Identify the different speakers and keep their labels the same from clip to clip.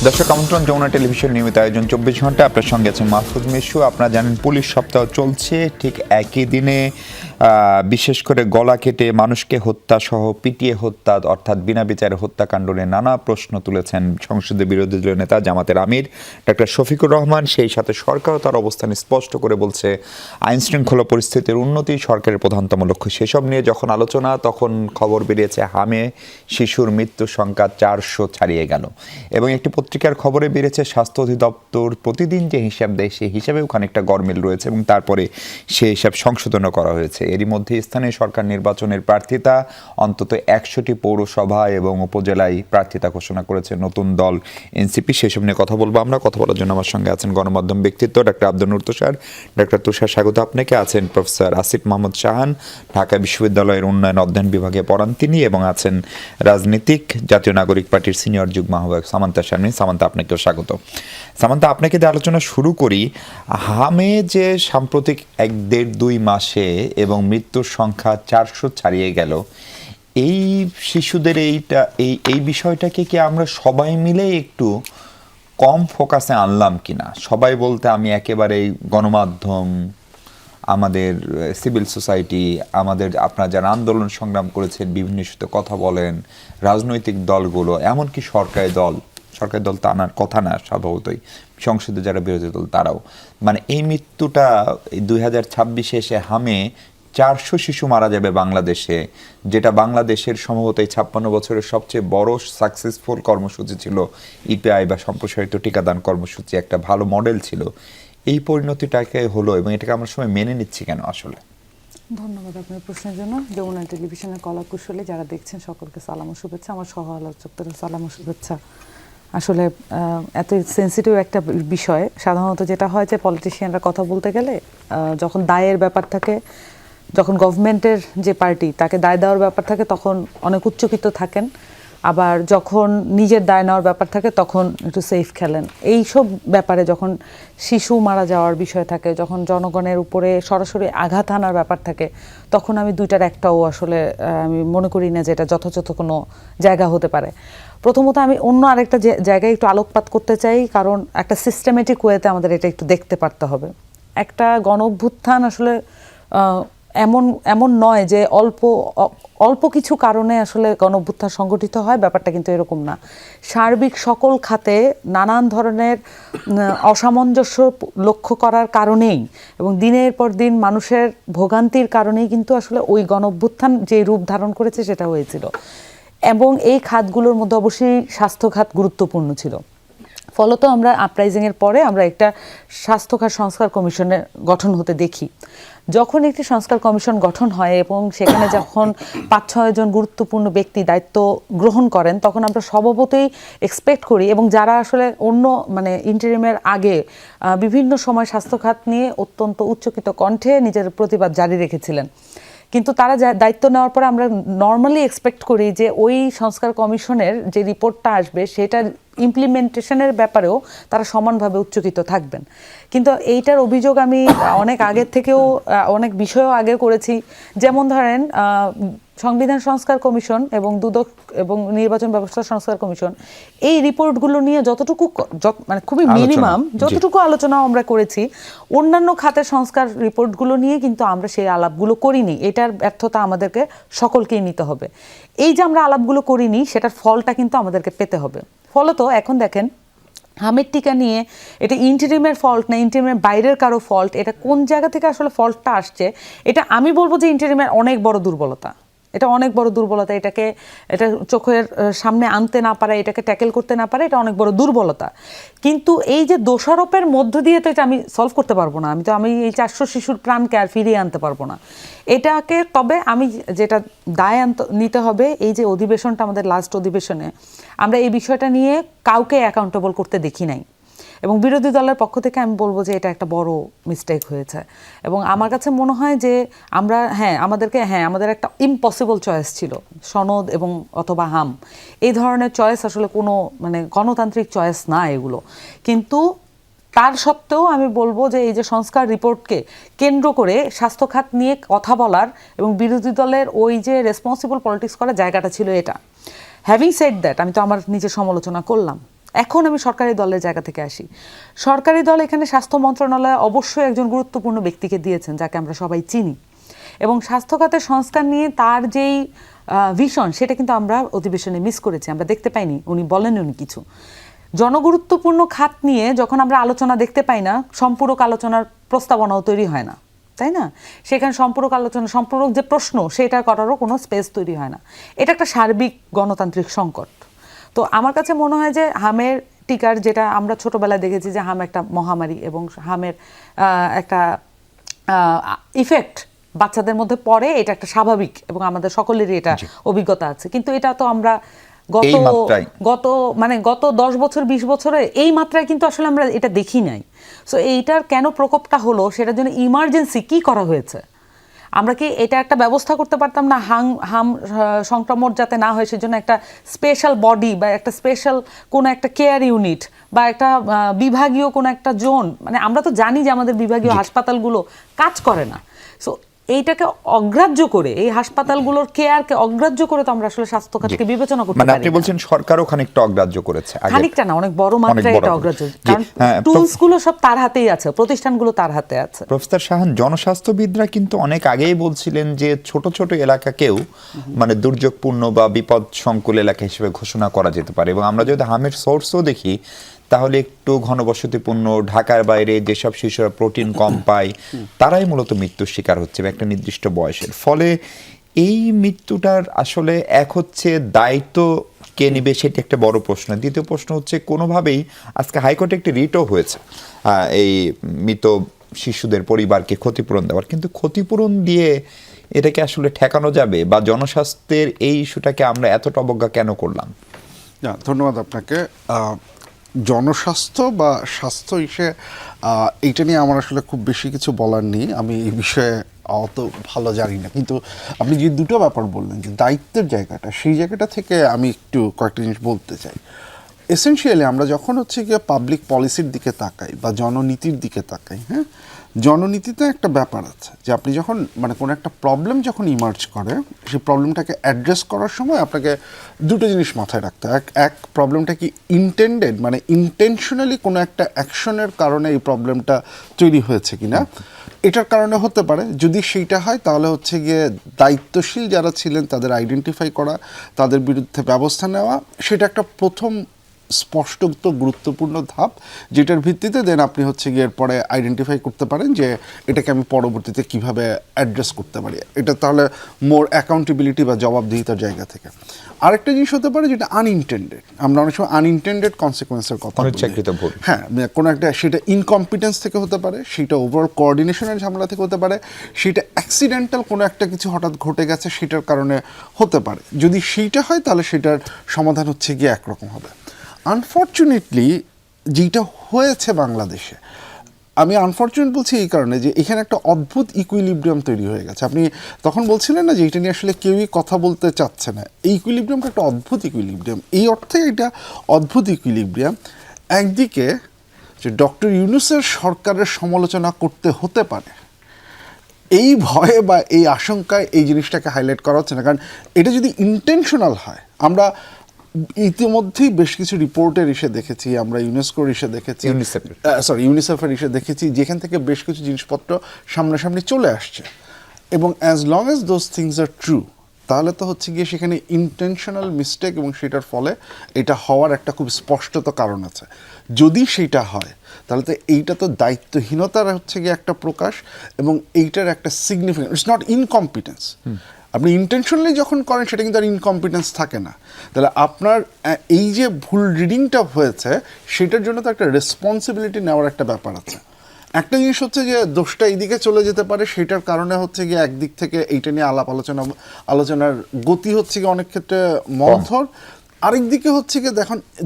Speaker 1: দর্শক আমন্ত্রণ, যমুনা টেলিভিশন নিয়মিত আয়োজন 24 ঘন্টা। আপনার সঙ্গে আছে মাহফুজ মিশু। আপনারা জানেন পুলিশ সপ্তাহ চলছে। ঠিক একই দিনে বিশেষ করে গলা কেটে মানুষকে হত্যা সহ পিটিয়ে হত্যা অর্থাৎ বিনা বিচারে হত্যাকাণ্ড নিয়ে নানা প্রশ্ন তুলেছেন সংসদের বিরোধী দলীয় নেতা জামাতের আমির ডক্টর শফিকুর রহমান। সেই সাথে সরকারও তার অবস্থান স্পষ্ট করে বলছে আইন শৃঙ্খলা পরিস্থিতির উন্নতি সরকারের প্রধানতম লক্ষ্য। সেসব নিয়ে যখন আলোচনা, তখন খবর বেরিয়েছে হামে শিশুর মৃত্যুর সংখ্যা 400 ছাড়িয়ে গেল এবং একটি পত্রিকার খবরে বেড়েছে স্বাস্থ্য অধিদপ্তর প্রতিদিন যে হিসাব দেয় সেই হিসাবেও খানিকটা গরমিল রয়েছে এবং তারপরে সেই হিসাব সংশোধনও করা হয়েছে। এরই মধ্যে স্থানীয় সরকার নির্বাচনের প্রার্থিতা অন্তত 100টি পৌরসভা এবং উপজেলায় প্রার্থিতা ঘোষণা করেছে নতুন দল এনসিপি। সেসব নিয়ে কথা বলবো আমরা। কথা বলার জন্য আমার সঙ্গে আছেন গণমাধ্যম ব্যক্তিত্ব ডক্টর আব্দুল নূর তুষার। ডক্টর তুষার, স্বাগত আপনাকে। আছেন প্রফেসর আসিফ মাহমুদ শাহান, ঢাকা বিশ্ববিদ্যালয়ের উন্নয়ন অধ্যয়ন বিভাগে পড়ান তিনি, এবং আছেন রাজনীতিক জাতীয় নাগরিক পার্টির সিনিয়র যুগ্ম আহ্বায়ক সামান্তা শারমিন। সামান্তা, আপনাকেও স্বাগত। সামান্তা, আপনাকে দিয়ে আলোচনা শুরু করি। হামে যে সাম্প্রতিক 1-1.5-2 মাসে এবং মৃত্যুর সংখ্যা 400 ছাড়িয়ে গেল, এই শিশুদের এই বিষয়টাকে কি আমরা সবাই মিলে একটু কম ফোকাসে আনলাম কিনা? সবাই বলতে আমি একেবারে গণমাধ্যম, আমাদের সিভিল সোসাইটি, আমাদের আপনারা যারা আন্দোলন সংগ্রাম করেছেন, বিভিন্ন ইস্যুতে কথা বলেন, রাজনৈতিক দলগুলো, এমনকি সরকারি দল তো আনার কথা না স্বভাবতই, সংসদে যারা বিরোধী দল তারাও, মানে এই মৃত্যুটা 2026-এ এসে হামে 400 শিশু মারা যাবে বাংলাদেশে, যেটা বাংলাদেশের সম্ভবত এই 56 বছরের সবচেয়ে বড় সাকসেসফুল কর্মসূচি ছিল। ইপিআই বা সম্প্রসারিত টিকাদান কর্মসূচি একটা ভালো মডেল ছিল। এই পরিণতিটাকে হলো এবং এটাকে আমরা সময় মেনে নিচ্ছি কেন আসলে?
Speaker 2: ধন্যবাদ আপনার প্রশ্নের জন্য। যমুনা টেলিভিশনের কলাকুশলী যারা দেখছেন সকলকে সালাম ও শুভেচ্ছা। আমার সহ আলোচকদের সালাম ও শুভেচ্ছা। আসলে এত সেন্সিটিভ একটা বিষয়। সাধারণত যেটা হয় যে পলিটিশিয়ানরা কথা বলতে গেলে যখন দায়ের ব্যাপার থাকে, যখন গভর্নমেন্টের যে পার্টি তাকে দায় দেওয়ার ব্যাপার থাকে তখন অনেক উচ্চকিত থাকেন, আবার যখন নিজের দায় নেওয়ার ব্যাপার থাকে তখন একটু সেফ খেলেন। এই সব ব্যাপারে যখন শিশু মারা যাওয়ার বিষয় থাকে, যখন জনগণের উপরে সরাসরি আঘাত আনার ব্যাপার থাকে, তখন আমি দুইটার একটাও আসলে আমি মনে করি না যে এটা যথাযথ কোনো জায়গা হতে পারে। প্রথমত আমি অন্য আরেকটা জায়গায় একটু আলোকপাত করতে চাই, কারণ একটা সিস্টেমেটিক ওয়েতে আমাদের এটা একটু দেখতে পারতে হবে। একটা গণ অভ্যুত্থান আসলে এমন নয় যে অল্প কিছু কারণে আসলে গণঅভ্যুত্থান সংগঠিত হয়, ব্যাপারটা কিন্তু এরকম না। সার্বিক সকল খাতে নানান ধরনের অসামঞ্জস্য লক্ষ্য করার কারণেই এবং দিনের পর দিন মানুষের ভোগান্তির কারণেই কিন্তু আসলে ওই গণঅভ্যুত্থান যে রূপ ধারণ করেছে সেটা হয়েছিল। এবং এই খাতগুলোর মধ্যে অবশ্যই স্বাস্থ্য খাত গুরুত্বপূর্ণ ছিল। ফলত আমরা আপরাইজিংয়ের পরে আমরা একটা স্বাস্থ্যখাত সংস্কার কমিশনের গঠন হতে দেখি। যখন একটি সংস্কার কমিশন গঠন হয় এবং সেখানে যখন 5-6 জন গুরুত্বপূর্ণ ব্যক্তি দায়িত্ব গ্রহণ করেন, তখন আমরা স্বভাবতই এক্সপেক্ট করি, এবং যারা আসলে অন্য ইন্টারিমের আগে বিভিন্ন সময় স্বাস্থ্যখাত নিয়ে অত্যন্ত উচ্চকিত কণ্ঠে নিজের প্রতিবাদ জারি রেখেছিলেন, কিন্তু তারা দায়িত্ব নেওয়ার পরে আমরা নর্মালি এক্সপেক্ট করি যে ওই সংস্কার কমিশনের যে রিপোর্টটা আসবে সেটার ইমপ্লিমেন্টেশনের ব্যাপারেও তারা সমানভাবে উচ্চকিত থাকবেন। কিন্তু এইটার অভিযোগ আমি অনেক আগের থেকেও অনেক বিষয়ও আগে করেছি। যেমন ধরেন সংবিধান সংস্কার কমিশন এবং দুদক এবং নির্বাচন ব্যবস্থা সংস্কার কমিশন, এই রিপোর্টগুলো নিয়ে যতটুকু খুবই মিনিমাম যতটুকু আলোচনা আমরা করেছি, অন্যান্য খাতের সংস্কার রিপোর্টগুলো নিয়ে কিন্তু আমরা সেই আলাপগুলো করিনি। এটার ব্যর্থতা আমাদেরকে সকলকেই নিতে হবে। এই যে আমরা আলাপগুলো করিনি, সেটার ফলটা কিন্তু আমাদেরকে পেতে হবে। ফলত এখন দেখেন হামের টিকা নিয়ে এটা ইন্টারিমের ফল্ট না ইন্টারিমের বাইরের কারো ফল্ট, এটা কোন জায়গা থেকে আসলে ফল্টটা আসছে, এটা আমি বলবো যে ইন্টারিমের অনেক বড় দুর্বলতা। এটা অনেক বড় দুর্বলতা। এটা চোখের সামনে আনতে না পারে, এটাকে ট্যাকেল করতে না পারে, এটা অনেক বড় দুর্বলতা। কিন্তু এই যে দোষারোপের মধ্য দিয়ে তো এটা আমি সলভ করতে পারবো না। আমি এই 400 শিশুর প্রাণকে আর ফিরিয়ে আনতে পারবো না এটাকে। তবে আমি যেটা দায় নিতে হবে, এই যে অধিবেশনটা আমাদের লাস্ট অধিবেশনে আমরা এই বিষয়টা নিয়ে কাউকে অ্যাকাউন্টেবল করতে দেখি নাই, এবং বিরোধী দলের পক্ষ থেকে আমি বলবো যে এটা একটা বড় মিস্টেক হয়েছে। এবং আমার কাছে মনে হয় যে আমাদের একটা ইম্পসিবল চয়েস ছিল, সনদ এবং অথবা হাম। এই ধরনের চয়েস আসলে কোনো গণতান্ত্রিক চয়েস না এগুলো। কিন্তু তার সত্ত্বেও আমি বলবো যে এই যে সংস্কার রিপোর্টকে কেন্দ্র করে স্বাস্থ্য খাত নিয়ে কথা বলার এবং বিরোধী দলের ওই যে রেসপন্সিবল পলিটিক্স করার জায়গাটা ছিল এটা। হ্যাভিং সেড দ্যাট, আমি তো আমার নিজের সমালোচনা করলাম। এখন আমি সরকারি দলের জায়গা থেকে আসি। সরকারি দল এখানে স্বাস্থ্য মন্ত্রণালয় অবশ্যই একজন গুরুত্বপূর্ণ ব্যক্তিকে দিয়েছেন যাকে আমরা সবাই চিনি, এবং স্বাস্থ্য খাতের সংস্কার নিয়ে তার যেই ভিশন সেটা কিন্তু আমরা অধিবেশনে মিস করেছি, আমরা দেখতে পাইনি, উনি বলেননি উনি কিছু। জনগুরুত্বপূর্ণ খাত নিয়ে যখন আমরা আলোচনা দেখতে পাই না, সম্পূরক আলোচনার প্রস্তাবনাও তৈরি হয় না, তাই না? সেখানে সম্পূরক আলোচনা, সম্পূরক যে প্রশ্ন সেটা করারও কোনো স্পেস তৈরি হয় না। এটা একটা সার্বিক গণতান্ত্রিক সংকট। তো আমার কাছে মনে হয় যে হামের টিকার, যেটা আমরা ছোটবেলায় দেখেছি যে হাম একটা মহামারী এবং হামের একটা ইফেক্ট বাচ্চাদের মধ্যে পড়ে, এটা একটা স্বাভাবিক এবং আমাদের সকলেরই এটা অভিজ্ঞতা আছে। কিন্তু এটা তো আমরা গত 10 বছর 20 বছরে এই মাত্রায় কিন্তু আসলে আমরা এটা দেখি নাই। সো এইটার কেন প্রকোপটা হলো, সেটার জন্য ইমার্জেন্সি কি করা হয়েছে? আমরা কি এটা একটা ব্যবস্থা করতে পারতাম না, হাম সংক্রমণ যাতে না হয় সেজন্য একটা স্পেশাল বডি বা একটা স্পেশাল কোনো একটা কেয়ার ইউনিট বা একটা বিভাগীয় কোনো একটা জোন, মানে আমরা তো জানি যে আমাদের বিভাগীয় হাসপাতালগুলো কাজ করে না। সো এইটাকে অগ্রাহ্য করে, এই হাসপাতালগুলোর কেয়ারকে অগ্রাহ্য করে তো আমরা আসলে স্বাস্থ্য খাতকে বিবেচনা করতে পারি না।
Speaker 1: আপনি বলছেন সরকারও খানিকটা অগ্রাহ্য করেছে,
Speaker 2: খানিকটা না, অনেক বড় মাত্রায় এটা অগ্রাহ্য, কারণ টুলস গুলো সব তার হাতেই আছে, প্রতিষ্ঠানগুলো তার হাতে আছে।
Speaker 1: প্রফেসর শাহান, জনস্বাস্থ্যবিদরা কিন্তু অনেক আগেই বলছিলেন যে ছোট ছোট এলাকাকেও মানে দুর্যোগপূর্ণ বা বিপদ সংকুল এলাকা হিসেবে ঘোষণা করা যেতে পারে, এবং আমরা যদি হামের সোর্সও দেখি তাহলে একটু ঘনবসতিপূর্ণ ঢাকার বাইরে যেসব শিশুরা প্রোটিন কম পায় তারাই মূলত মৃত্যুর শিকার হচ্ছে একটা নির্দিষ্ট বয়সের। ফলে এই মৃত্যুটার আসলে এক হচ্ছে দায়িত্ব কে নিবে সেটি একটা বড় প্রশ্ন। দ্বিতীয় প্রশ্ন হচ্ছে কোনোভাবেই আজকে হাইকোর্টে একটি রিটও হয়েছে এই মৃত শিশুদের পরিবারকে ক্ষতিপূরণ দেওয়ার, কিন্তু ক্ষতিপূরণ দিয়ে এটাকে আসলে ঠেকানো যাবে, বা জনস্বাস্থ্যের এই ইস্যুটাকে আমরা এতটা অবজ্ঞা কেন করলাম?
Speaker 3: ধন্যবাদ আপনাকে। জনস্বাস্থ্য বা স্বাস্থ্য ইস্যু এইটা নিয়ে আমার আসলে খুব বেশি কিছু বলার নেই, আমি এই বিষয়ে অত ভালো জানি না। কিন্তু আপনি যে দুটো ব্যাপার বললেন যে দায়িত্বের জায়গাটা, সেই জায়গাটা থেকে আমি একটু কয়েকটা জিনিস বলতে চাই। এসেনশিয়ালি আমরা যখন হচ্ছে গিয়ে পাবলিক পলিসির দিকে তাকাই বা জননীতির দিকে তাকাই, হ্যাঁ, জননীতিতে একটা ব্যাপার আছে যে আপনি যখন মানে কোনো একটা প্রবলেম যখন ইমার্জ করে, সেই প্রবলেমটাকে অ্যাড্রেস করার সময় আপনাকে দুটো জিনিস মাথায় রাখতে হয়। এক প্রবলেমটা কি ইন্টেন্ডেড, মানে ইন্টেনশনালি কোনো একটা অ্যাকশনের কারণে এই প্রবলেমটা তৈরি হয়েছে কিনা, এটার কারণে হতে পারে। যদি সেইটা হয় তাহলে হচ্ছে গিয়ে দায়িত্বশীল যারা ছিলেন তাদের আইডেন্টিফাই করা, তাদের বিরুদ্ধে ব্যবস্থা নেওয়া, সেটা একটা প্রথম স্পষ্ট গুরুত্বপূর্ণ ধাপ, যেটার ভিত্তিতে দেন আপনি হচ্ছে গিয়ে এরপরে আইডেন্টিফাই করতে পারেন যে এটাকে আমি পরবর্তীতে কিভাবে অ্যাড্রেস করতে পারি। এটা তাহলে মোর অ্যাকাউন্টেবিলিটি বা জবাবদিহিতার জায়গা থেকে। আরেকটা জিনিস হতে পারে যেটা আনইনটেন্ডেড, আমরা অনেক সময় আনইনটেন্ডেড কনসিকুয়েন্সের কথা বলি। হ্যাঁ, কোনো একটা সেটা ইনকম্পিটেন্স থেকে হতে পারে, সেটা ওভারঅল কোঅর্ডিনেশনের ঝামেলা থেকে হতে পারে, সেটা অ্যাক্সিডেন্টাল কোনো একটা কিছু হঠাৎ ঘটে গেছে সেটার কারণে হতে পারে। যদি সেইটা হয় তাহলে সেটার সমাধান হচ্ছে গিয়ে একরকম হবে। আনফর্চুনেটলি যেটা হয়েছে বাংলাদেশে, আমি আনফর্চুনেট বলছি এই কারণে যে এখানে একটা অদ্ভুত ইকুইলিব্রিয়াম তৈরি হয়ে গেছে। আপনি তখন বলছিলেন না যে এটা নিয়ে আসলে কেউই কথা বলতে চাচ্ছে না, এই ইকুইলিব্রিয়ামটা একটা অদ্ভুত ইকুইলিব্রিয়াম। এই অর্থে এটা অদ্ভুত ইকুইলিব্রিয়াম, একদিকে যে ডক্টর ইউনূসের সরকারের সমালোচনা করতে হতে পারে, এই ভয়ে বা এই আশঙ্কায় এই জিনিসটাকে হাইলাইট করা হচ্ছে না। কারণ এটা যদি ইন্টেনশনাল হয়, আমরা ইতিমধ্যেই বেশ কিছু রিপোর্টের এসে দেখেছি, আমরা ইউনেস্কোর এসে দেখেছি, ইউনিসেফের এসে দেখেছি, যেখান থেকে বেশ কিছু জিনিসপত্র সামনাসামনি চলে আসছে। এবং as long as those things are true, তাহলে তো হচ্ছে গিয়ে সেখানে ইন্টেনশনাল মিস্টেক এবং সেটার ফলে এটা হওয়ার একটা খুব স্পষ্টত কারণ আছে। যদি সেইটা হয় তাহলে তো এইটা তো দায়িত্বহীনতার হচ্ছে গিয়ে একটা প্রকাশ, এবং এইটার একটা সিগনিফিকেন্ট, ইটস নট ইনকম্পিটেন্স। আপনি ইন্টেনশনালি যখন করেন সেটা কিন্তু আর ইনকম্পিটেন্স থাকে না। তাহলে আপনার এই যে ভুল রিডিংটা হয়েছে সেটার জন্য তো একটা রেসপন্সিবিলিটি নেওয়ার একটা ব্যাপার আছে। একটা জিনিস হচ্ছে যে দোষটা এইদিকে চলে যেতে পারে, সেটার কারণে হচ্ছে গিয়ে একদিক থেকে এইটা নিয়ে আলোচনার গতি হচ্ছে গিয়ে অনেক ক্ষেত্রে মন্থর। আরেকদিকে হচ্ছে গিয়ে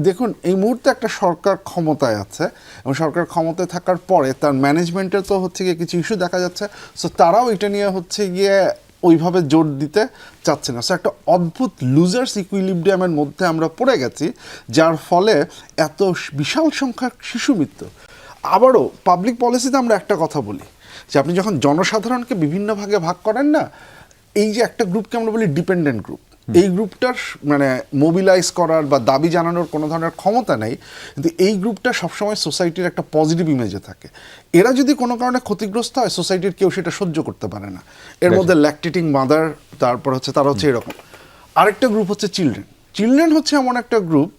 Speaker 3: দেখুন এই মুহূর্তে একটা সরকার ক্ষমতায় আছে, এবং সরকার ক্ষমতায় থাকার পরে তার ম্যানেজমেন্টের তো হচ্ছে গিয়ে কিছু ইস্যু দেখা যাচ্ছে, সো তারাও এটা নিয়ে হচ্ছে গিয়ে ওইভাবে জোর দিতে চাচ্ছে না। সো একটা অদ্ভুত লুজার্স ইকুইলিব্রিয়ামের মধ্যে আমরা পড়ে গেছি, যার ফলে এত বিশাল সংখ্যার শিশু মৃত্যু। আবারও পাবলিক পলিসিতে আমরা একটা কথা বলি যে আপনি যখন জনসাধারণকে বিভিন্ন ভাগে ভাগ করেন না, এই যে একটা গ্রুপকে আমরা বলি ডিপেন্ডেন্ট গ্রুপ, এই গ্রুপটার মানে মোবিলাইজ করার বা দাবি জানানোর কোনো ধরনের ক্ষমতা নেই, কিন্তু এই গ্রুপটা সবসময় সোসাইটির একটা পজিটিভ ইমেজে থাকে। এরা যদি কোনো কারণে ক্ষতিগ্রস্ত হয়, সোসাইটির কেউ সেটা সহ্য করতে পারে না। এর মধ্যে ল্যাকটেটিং মাদার, তারপর হচ্ছে তারা হচ্ছে এরকম। আরেকটা গ্রুপ হচ্ছে চিলড্রেন হচ্ছে এমন একটা গ্রুপ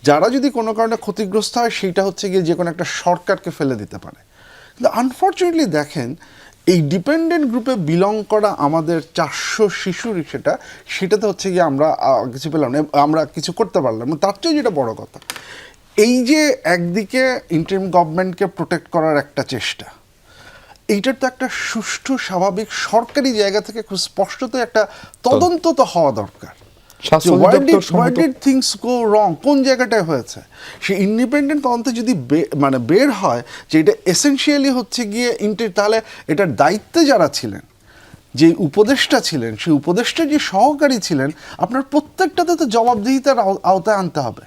Speaker 3: যারা যদি কোনো কারণে ক্ষতিগ্রস্ত হয়, সেইটা হচ্ছে গিয়ে যে কোনো একটা শর্টকাটকে ফেলে দিতে পারে। কিন্তু আনফর্চুনেটলি দেখেন, এই ডিপেন্ডেন্ট গ্রুপে বিলং করা আমাদের 400 শিশুর সেটাতে হচ্ছে গিয়ে আমরা কিছু পেলাম না, আমরা কিছু করতে পারলাম না। তার চেয়ে যেটা বড় কথা, এই যে একদিকে ইন্টারিম গভর্নমেন্টকে প্রোটেক্ট করার একটা চেষ্টা, এইটার তো একটা সুষ্ঠু স্বাভাবিক সরকারি জায়গা থেকে খুব স্পষ্টত একটা তদন্ত তো হওয়া দরকার।
Speaker 1: স্বাস্থ্য অধিদপ্তর সম্মত-
Speaker 3: থিংস গো রং, কোন জায়গাটায় হয়েছে, সে ইন্ডিপেন্ডেন্ট তদন্তে যদি মানে বের হয় যে এটা এসেনশিয়ালি হচ্ছে গিয়ে তাহলে এটার দায়িত্বে যারা ছিলেন, যে উপদেষ্টা ছিলেন, সেই উপদেষ্টা যে সহকারী ছিলেন, আপনার প্রত্যেকটাতে তো জবাবদিহিতার আওতায় আনতে হবে।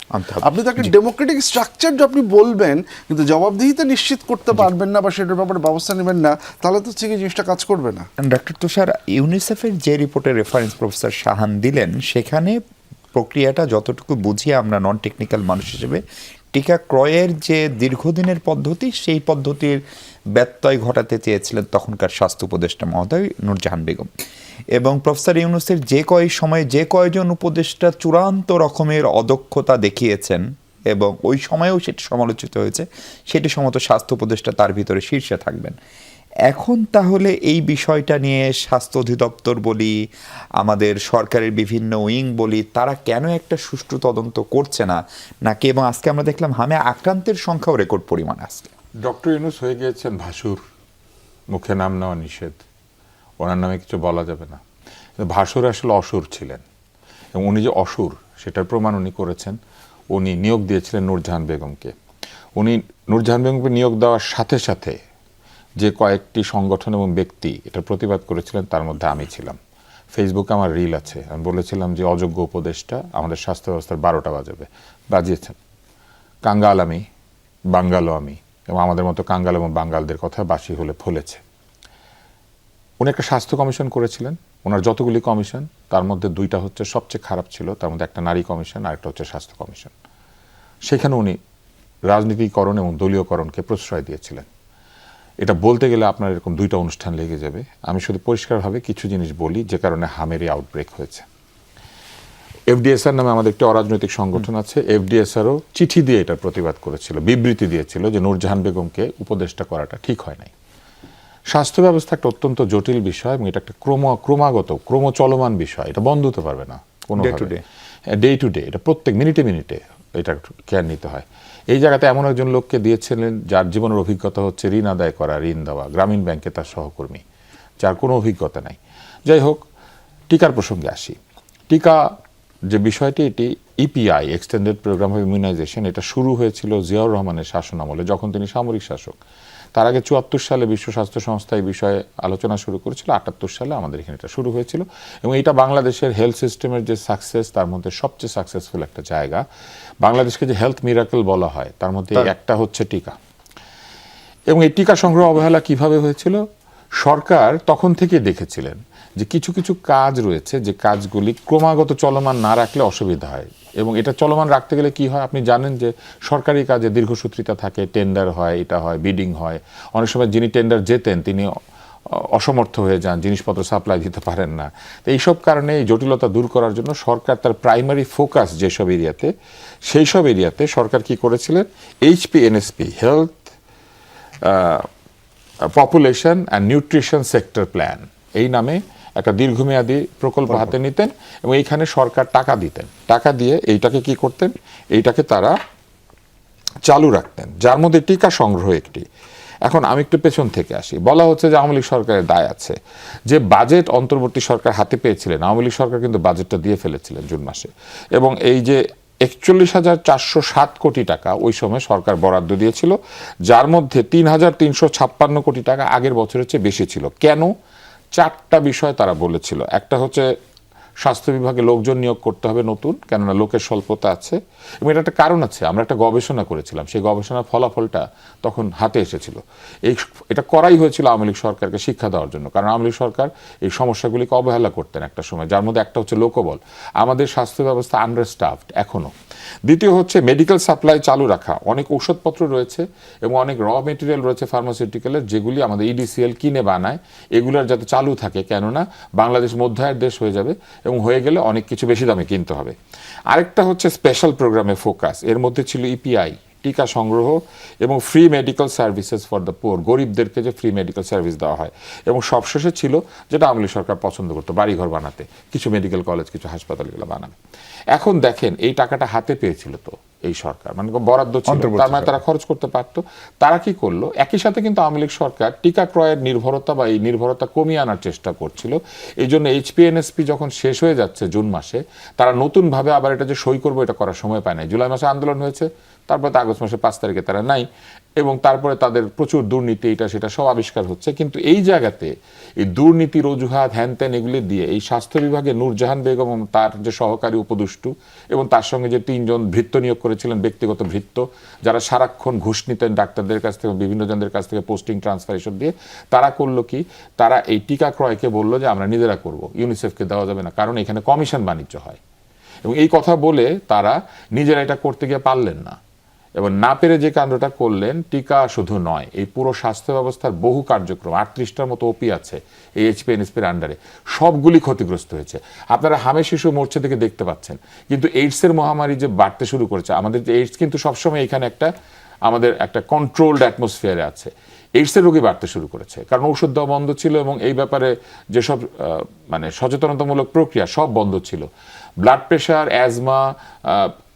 Speaker 3: আপনি তো একটা ডেমোক্রেটিক স্ট্রাকচার আপনি বলবেন, কিন্তু জবাবদিহিতা নিশ্চিত করতে পারবেন না বা সেটার ব্যাপারে ব্যবস্থা নেবেন না, তাহলে তো হচ্ছে কি জিনিসটা কাজ করবে না।
Speaker 1: ডক্টর তুষার, ইউনিসেফের যে রিপোর্টের রেফারেন্স প্রফেসর শাহান দিলেন, সেখানে প্রক্রিয়াটা যতটুকু বুঝি আমরা নন টেকনিক্যাল মানুষ হিসেবে, টিকা ক্রয়ের যে দীর্ঘদিনের পদ্ধতি, সেই পদ্ধতির ব্যত্যয় ঘটাতে চেয়েছিলেন তখনকার স্বাস্থ্য উপদেষ্টা মহোদয় নূরজাহান বেগম। এবং প্রফেসর ইউনূসের যে সময়ে যে কয়জন উপদেষ্টা চূড়ান্ত রকমের অদক্ষতা দেখিয়েছেন, এবং ওই সময়েও সেটি সমালোচিত হয়েছে, সেটি সম্ভবত স্বাস্থ্য উপদেষ্টা তার ভিতরে শীর্ষে থাকবেন। এখন তাহলে এই বিষয়টা নিয়ে স্বাস্থ্য অধিদপ্তর বলি, আমাদের সরকারের বিভিন্ন উইং বলি, তারা কেন একটা সুষ্ঠু তদন্ত করছে না নাকি? এবং আজকে আমরা দেখলাম হামে আক্রান্তের সংখ্যাও রেকর্ড পরিমাণ আজকে।
Speaker 4: ডক্টর ইউনূস হয়ে গিয়েছেন ভাসুর, মুখে নাম নেওয়া নিষেধ, ওনার নামে কিছু বলা যাবে না। ভাসুর আসলে অসুর ছিলেন, এবং উনি যে অসুর সেটার প্রমাণ উনি করেছেন। উনি নিয়োগ দিয়েছিলেন নূরজাহান বেগমকে। উনি নূরজাহান বেগমকে নিয়োগ দেওয়ার সাথে সাথে যে কয়েকটি সংগঠন এবং ব্যক্তি এটা প্রতিবাদ করেছিলেন, তার মধ্যে আমি ছিলাম। ফেসবুকে আমার রিল আছে, আমি বলেছিলাম যে অযোগ্য উপদেষ্টা আমাদের স্বাস্থ্য ব্যবস্থার 12টা বাজাবে, বাজিয়েছেন। কাঙ্গাল আমি, বাঙ্গালও আমি, এবং আমাদের মতো কাঙ্গাল এবং বাঙ্গালদের কথা বাসি হলে ফলেছে। উনি একটা স্বাস্থ্য কমিশন করেছিলেন। ওনার যতগুলি কমিশন, তার মধ্যে 2টা হচ্ছে সবচেয়ে খারাপ ছিল, তার মধ্যে একটা নারী কমিশন আর একটা হচ্ছে স্বাস্থ্য কমিশন। সেখানে উনি রাজনীতিকরণ এবং দলীয়করণকে প্রশ্রয় দিয়েছিলেন। এটা বলতে গেলে আপনার এরকম 2টা অনুষ্ঠান লেগে যাবে। আমি শুধু পরিষ্কারভাবে কিছু জিনিস বলি যে কারণে হামেরই আউটব্রেক হয়েছে। এফডিএসআর নামে আমাদের একটি অরাজনৈতিক সংগঠন আছে। এফডিএসআরও চিঠি দিয়ে এটার প্রতিবাদ করেছিল, বিবৃতি দিয়েছিল যে নূরজাহান বেগমকে উপদেষ্টা করাটা ঠিক হয় নাই। স্বাস্থ্য ব্যবস্থা একটা অত্যন্ত জটিল বিষয়, এবং এটা একটা ক্রমচলমান বিষয়। এটা বন্ধ হতে পারবে না কোনোভাবে, ডে টু ডে। এটা প্রত্যেক মিনিটে মিনিটে এটা কেয়ার নিতে হয়। এই জায়গাতে এমন একজন লোককে দিয়েছিলেন যার জীবনের অভিজ্ঞতা হচ্ছে ঋণ আদায় করা, ঋণ দেওয়া, গ্রামীণ ব্যাংকে তার সহকর্মী, যার কোনো অভিজ্ঞতা নাই। যাই হোক, টিকার প্রসঙ্গে আসি। টিকা যে বিষয়টি, এটি EPI, extended programme of immunisation, এটা শুরু হয়েছিল জিয়াউর রহমানের শাসন আমলে, যখন তিনি সামরিক শাসক। তার আগে 74 সালে বিশ্ব স্বাস্থ্য সংস্থা এই বিষয়ে আলোচনা শুরু করেছিল। 78 সালে আমাদের এখানে এটা শুরু হয়েছিল, এবং এটা বাংলাদেশের হেলথ সিস্টেমের যে সাকসেস, তার মধ্যে সবচেয়ে সাকসেসফুল একটা জায়গা। বাংলাদেশকে যে হেলথ মিরাকল বলা হয়, তার মধ্যে একটা হচ্ছে টিকা। এবং এই টিকা সংগ্রহ অবহেলা কিভাবে হয়েছিল? সরকার তখন থেকে দেখেছিলেন যে কিছু কিছু কাজ রয়েছে, যে কাজগুলি ক্রমাগত চলমান না রাখলে অসুবিধা হয়। এবং এটা চলমান রাখতে গেলে কি হয়, আপনি জানেন যে সরকারি কাজে দীর্ঘসূত্রিতা থাকে, টেন্ডার হয়, এটা হয়, বিডিং হয়। অনেক সময় যিনি টেন্ডার জেতেন তিনি অসমর্থ হয়ে যান, জিনিসপত্র সাপ্লাই দিতে পারেন না। তো এইসব কারণে এই জটিলতা দূর করার জন্য সরকার তার প্রাইমারি ফোকাস যেসব এরিয়াতে, সেই সব এরিয়াতে সরকার কি করেছিলেন, HPNSP, health population and nutrition sector plan, এই নামে একটা দীর্ঘমেয়াদী প্রকল্প হাতে নিতেন, এবং এইখানে সরকার টাকা দিতেন। টাকা দিয়ে এইটাকে কি করতেন, এইটাকে তারা চালু রাখতেন, যার মধ্যে টিকা সংগ্রহ একটি। এখন আমি একটু পেছন থেকে আসি। বলা হচ্ছে যে আওয়ামী লীগ সরকারের দায় আছে। যে বাজেট অন্তর্বর্তী সরকার হাতে পেয়েছিলেন, আওয়ামী লীগ সরকার কিন্তু বাজেটটা দিয়ে ফেলেছিলেন জুন মাসে, এবং এই যে 41,407 কোটি টাকা ওই সময় সরকার বরাদ্দ দিয়েছিল, যার মধ্যে 3,356 কোটি টাকা আগের বছরের চেয়ে বেশি ছিল। কেন? 4টা বিষয় তারা বলেছিল। একটা হচ্ছে স্বাস্থ্য বিভাগে লোকজন নিয়োগ করতে হবে নতুন, কেননা লোকের স্বল্পতা আছে। এবং এটা একটা কারণ আছে, আমরা একটা গবেষণা করেছিলাম, সেই গবেষণার ফলাফলটা তখন হাতে এসেছিল। এটা করাই হয়েছিল আওয়ামী লীগ সরকারকে শিক্ষা দেওয়ার জন্য, কারণ আওয়ামী লীগ সরকার এই সমস্যাগুলিকে অবহেলা করতেন একটা সময়, যার মধ্যে একটা হচ্ছে লোকবল। আমাদের স্বাস্থ্য ব্যবস্থা আন্ডারস্টাফড এখনো। দ্বিতীয় হচ্ছে মেডিকেল সাপ্লাই চালু রাখা। অনেক ঔষধপত্র রয়েছে এবং অনেক র মেটেরিয়াল রয়েছে ফার্মাসিউটিক্যালের, যেগুলি আমাদের ইডিসিএল কিনে বানায়, এগুলোর যাতে চালু থাকে, কেননা বাংলাদেশ মধ্যায়ের দেশ হয়ে যাবে এবং হয়ে গেলে অনেক কিছু বেশি দামে কিনতে হবে। আরেকটা হচ্ছে স্পেশাল প্রোগ্রামে ফোকাস, এর মধ্যে ছিল ইপিআই, টিকা সংগ্রহ এবং free medical services for the poor, গরিবদেরকে যে ফ্রি মেডিকেল সার্ভিস দেওয়া হয়। এবং সবশেষে ছিল যেটা আওয়ামী লীগ সরকার পছন্দ করতো, বাড়িঘর বানাতে, কিছু মেডিকেল কলেজ, কিছু হাসপাতালগুলো বানাবে। এখন দেখেন এই টাকাটা হাতে পেয়েছিল তো এই সরকার, মানে বরাদ্দ ছিল, তার মানে তারা খরচ করতে পারতো। তারা কি করলো, একই সাথে কিন্তু আওয়ামী লীগ সরকার টিকা ক্রয়ের নির্ভরতা বা এই নির্ভরতা কমিয়ে আনার চেষ্টা করছিল। এই জন্য এইচপিএনএসপি যখন শেষ হয়ে যাচ্ছে জুন মাসে, তারা নতুনভাবে আবার এটা যে সই করবো এটা করার সময় পায় নাই। জুলাই মাসে আন্দোলন হয়েছে, তারপরে তো আগস্ট মাসে 5 তারিখে তারা নাই, এবং তারপরে তাদের প্রচুর দুর্নীতি, এটা সেটা সব আবিষ্কার হচ্ছে। কিন্তু এই জায়গাতে এই দুর্নীতির অজুহাত হ্যান ত্যান এগুলি দিয়ে এই স্বাস্থ্য বিভাগে নূরজাহান বেগম এবং তার যে সহকারী উপদেষ্টা এবং তার সঙ্গে যে 3 জন ভৃত্য নিয়োগ করেছিলেন, ব্যক্তিগত ভৃত্য, যারা সারাক্ষণ ঘুষ নিতেন ডাক্তারদের কাছ থেকে, বিভিন্ন জনদের কাছ থেকে পোস্টিং ট্রান্সফার এসব দিয়ে, তারা করলো কি, তারা এই টিকা ক্রয়কে বললো যে আমরা নিজেরা করব, ইউনিসেফকে দেওয়া যাবে না, কারণ এখানে কমিশন বাণিজ্য হয়। এবং এই কথা বলে তারা নিজেরা এটা করতে গিয়ে পারলেন না, এবং না পেরে যে কাণ্ডটা করলেন, টিকা শুধু নয়, এই পুরো স্বাস্থ্য ব্যবস্থার বহু কার্যক্রম, 38টার মতো ওপি আছে এই এইচপিএনএসপির আন্ডারে, সবগুলি ক্ষতিগ্রস্ত হয়েছে। আপনারা হামে শিশু মরছে থেকে দেখতে পাচ্ছেন। কিন্তু এইডসের মহামারী যে বাড়তে শুরু করেছে, আমাদের যে এইডস কিন্তু সবসময় এখানে আমাদের একটা কন্ট্রোলড অ্যাটমসফিয়ারে আছে, এইডসের রোগী বাড়তে শুরু করেছে, কারণ ওষুধ দেওয়া বন্ধ ছিল এবং এই ব্যাপারে যেসব মানে সচেতনতামূলক প্রক্রিয়া সব বন্ধ ছিল। ব্লাড প্রেশার, অ্যাজমা,